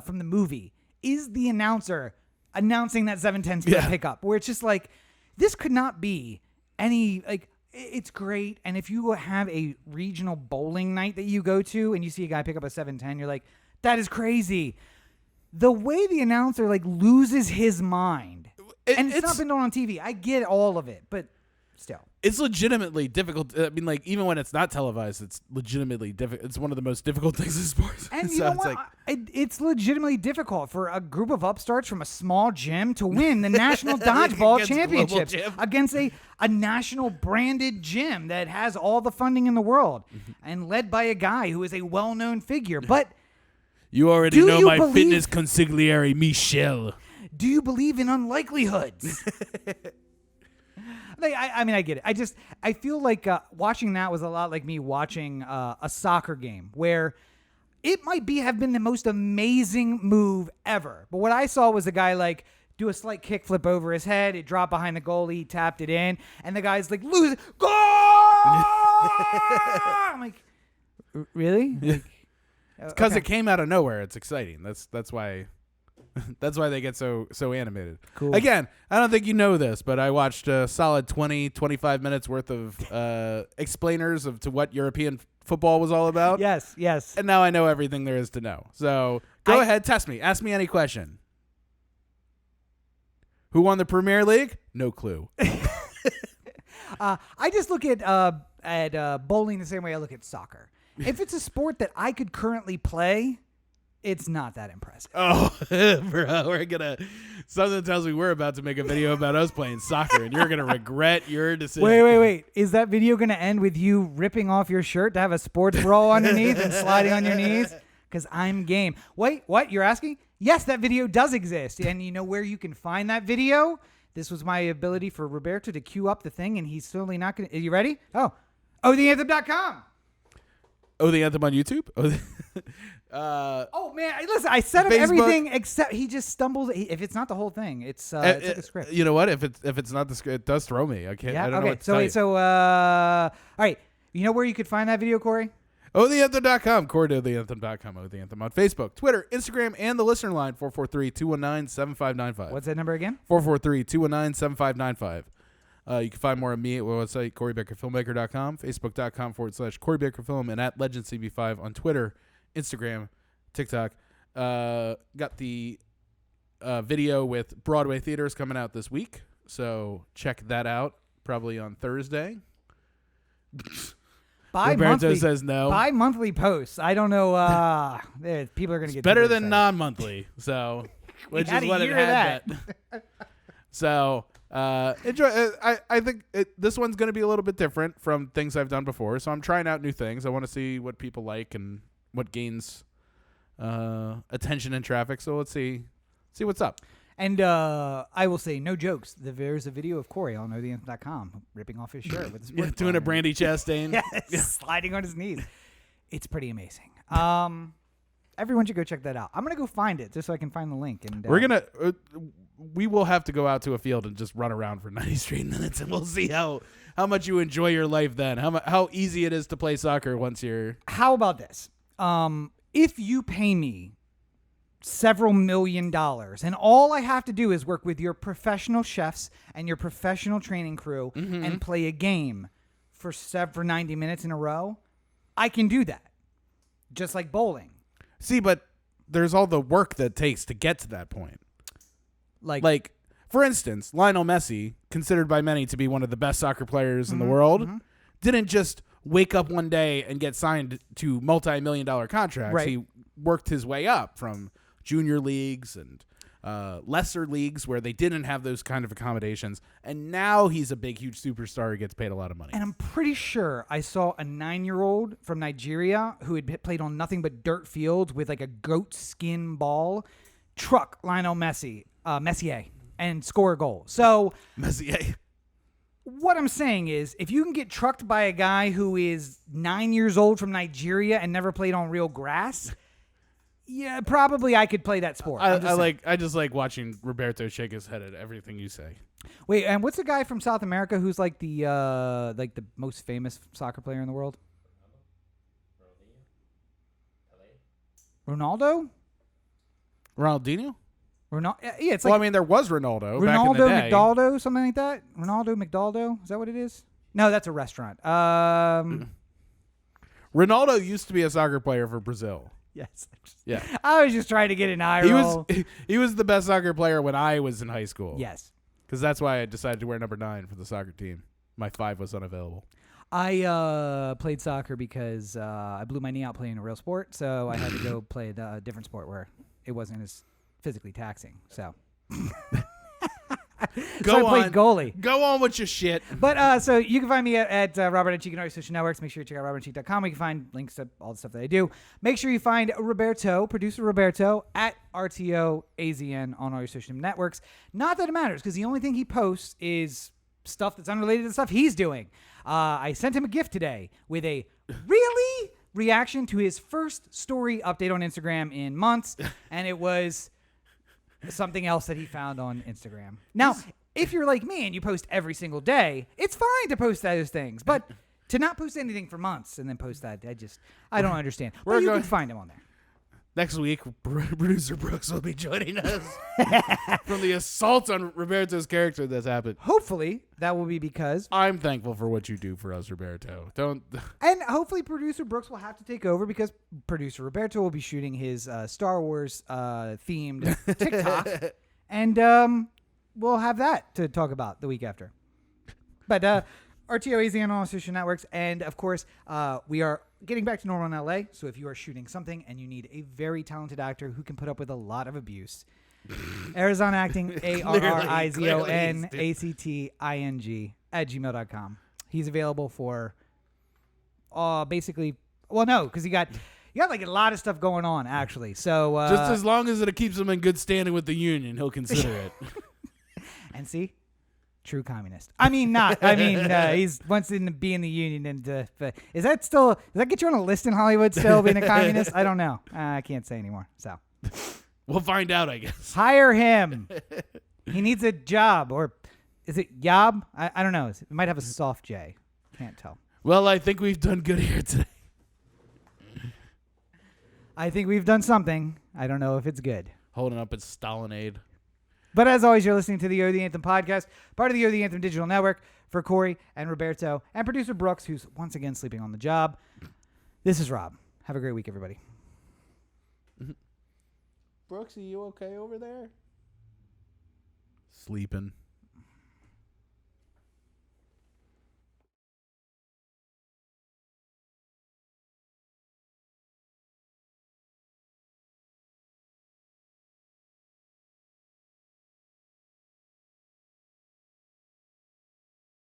from the movie is the announcer announcing that 7-10 split pickup, where it's just like, this could not be any, like, it's great. And if you have a regional bowling night that you go to and you see a guy pick up a 7-10, you're like, that is crazy. The way the announcer like loses his mind, and it's not been done on TV. I get all of it, but still. It's legitimately difficult. I mean, like, even when it's not televised, it's legitimately difficult. It's one of the most difficult things in sports. And so you know it's what? It's legitimately difficult for a group of upstarts from a small gym to win the national dodgeball Against championships global gym. against a national branded gym that has all the funding in the world and led by a guy who is a well-known figure. But You already Do know you my believe- fitness consigliere, Michelle. do you believe in unlikelihoods? Like, I mean, I get it. I feel like watching that was a lot like me watching a soccer game where it might have been the most amazing move ever. But what I saw was a guy like do a slight kickflip over his head. It dropped behind the goalie. He tapped it in. And the guy's like, lose it. Goal! I'm like, really? Like, Because okay. it came out of nowhere. It's exciting. That's why. That's why they get so animated. Cool. Again, I don't think you know this, but I watched a solid 20-25 minutes worth of explainers to what European football was all about. Yes. And now I know everything there is to know. So go ahead, test me. Ask me any question. Who won the Premier League? No clue. I just look at bowling the same way I look at soccer. If it's a sport that I could currently play, it's not that impressive. Oh, bro, something tells me we're about to make a video about us playing soccer, and you're going to regret your decision. Wait. Is that video going to end with you ripping off your shirt to have a sports bra underneath and sliding on your knees? Because I'm game. Wait, what? You're asking? Yes, that video does exist. And you know where you can find that video? This was my ability for Roberto to cue up the thing, and he's certainly not going to. Are you ready? Oh, OTheAnthem.com. Oh, the Anthem on YouTube? Oh man, listen! I set up Facebook. everything except he just stumbles. If it's not the whole thing, it's like a script. You know what? If it's not the script, it does throw me. I can't. Yeah. I don't know Okay. what to tell you. So all right. You know where you could find that video, Corey? OTheAnthem.com. CoreyToTheAnthem.com. Oh, the Anthem on Facebook, Twitter, Instagram, and the listener line 443-219-7595. What's that number again? 443-219-7595. You can find more of me at my website, CoreyBakerFilmmaker.com, Facebook.com/CoreyBakerFilm, and at LegendCB5 on Twitter, Instagram, TikTok. Got the video with Broadway theaters coming out this week, so check that out probably on Thursday. Roberto says no. Bi-monthly posts. I don't know. People are going to get Better too than excited. non-monthly, so which had is a what it year of had been. So enjoy. I think this one's going to be a little bit different from things I've done before. So I'm trying out new things. I want to see what people like and what gains attention and traffic. So let's see what's up. And I will say, no jokes. There's a video of Corey on OTheAnthem.com ripping off his shirt with his Yeah, doing a Brandy Chastain. Yes, sliding on his knees. It's pretty amazing. Everyone should go check that out. I'm gonna go find it just so I can find the link. And we will have to go out to a field and just run around for 90 straight minutes, and we'll see how much you enjoy your life then. How easy it is to play soccer once you're. How about this? If you pay me several $1 million and all I have to do is work with your professional chefs and your professional training crew and play a game for 90 minutes in a row, I can do that. Just like bowling. See, but there's all the work that it takes to get to that point. Like For instance, Lionel Messi, considered by many to be one of the best soccer players in the world, didn't just wake up one day and get signed to multi-million-dollar contracts. Right. He worked his way up from junior leagues and lesser leagues where they didn't have those kind of accommodations. And now he's a big, huge superstar who gets paid a lot of money. And I'm pretty sure I saw a 9-year-old from Nigeria who had played on nothing but dirt fields with like a goat skin ball truck Lionel Messi, Messier, and score a goal. So Messi. what I'm saying is, if you can get trucked by a guy who is 9 years old from Nigeria and never played on real grass, yeah, probably I could play that sport. I just like watching Roberto shake his head at everything you say. Wait, and what's the guy from South America who's like the most famous soccer player in the world? Ronaldo? Ronaldinho? Yeah, it's Well, like I mean, there was Ronaldo back in the day. McDaldo, something like that. Ronaldo McDaldo, is that what it is? No, that's a restaurant. Ronaldo used to be a soccer player for Brazil. Yes. Yeah. I was just trying to get an eye roll. He was the best soccer player when I was in high school. Yes. Because that's why I decided to wear number 9 for the soccer team. My 5 was unavailable. I played soccer because I blew my knee out playing a real sport, so I had to go play a different sport where it wasn't as physically taxing. So, Go I played goalie. Go on with your shit. But so you can find me at Robert and Cheek and all your social networks. Make sure you check out robertandcheek.com. You can find links to all the stuff that I do. Make sure you find producer Roberto, at RTO AZN on all your social networks. Not that it matters, because the only thing he posts is stuff that's unrelated to the stuff he's doing. I sent him a gift today with a really reaction to his first story update on Instagram in months, and it was something else that he found on Instagram. Now, if you're like me and you post every single day, it's fine to post those things, but to not post anything for months and then post that, I don't understand. But you can find him on there. Next week, producer Brooks will be joining us from the assault on Roberto's character that's happened. Hopefully, that will be because I'm thankful for what you do for us, Roberto. And hopefully, producer Brooks will have to take over because producer Roberto will be shooting his Star Wars themed TikTok, and we'll have that to talk about the week after. But RTO AZ on all social networks, and of course, we are getting back to normal in LA. So if you are shooting something and you need a very talented actor who can put up with a lot of abuse, Arizona Acting, ARRIZONACTING @gmail.com. He's available for basically, well, no, because you got like a lot of stuff going on actually. So just as long as it keeps him in good standing with the union, he'll consider it. And see. True communist. He's wants to be in the union. And does that get you on a list in Hollywood still, being a communist? I don't know. I can't say anymore. So we'll find out, I guess. Hire him. He needs a job. Or is it Yob? I don't know. It might have a soft J. Can't tell. Well, I think we've done good here today. I think we've done something. I don't know if it's good. Holding up its Stalinade. But as always, you're listening to the O The Anthem podcast, part of the O The Anthem digital network. For Corey and Roberto and producer Brooks, who's once again sleeping on the job, this is Rob. Have a great week, everybody. Brooks, are you okay over there? Sleeping.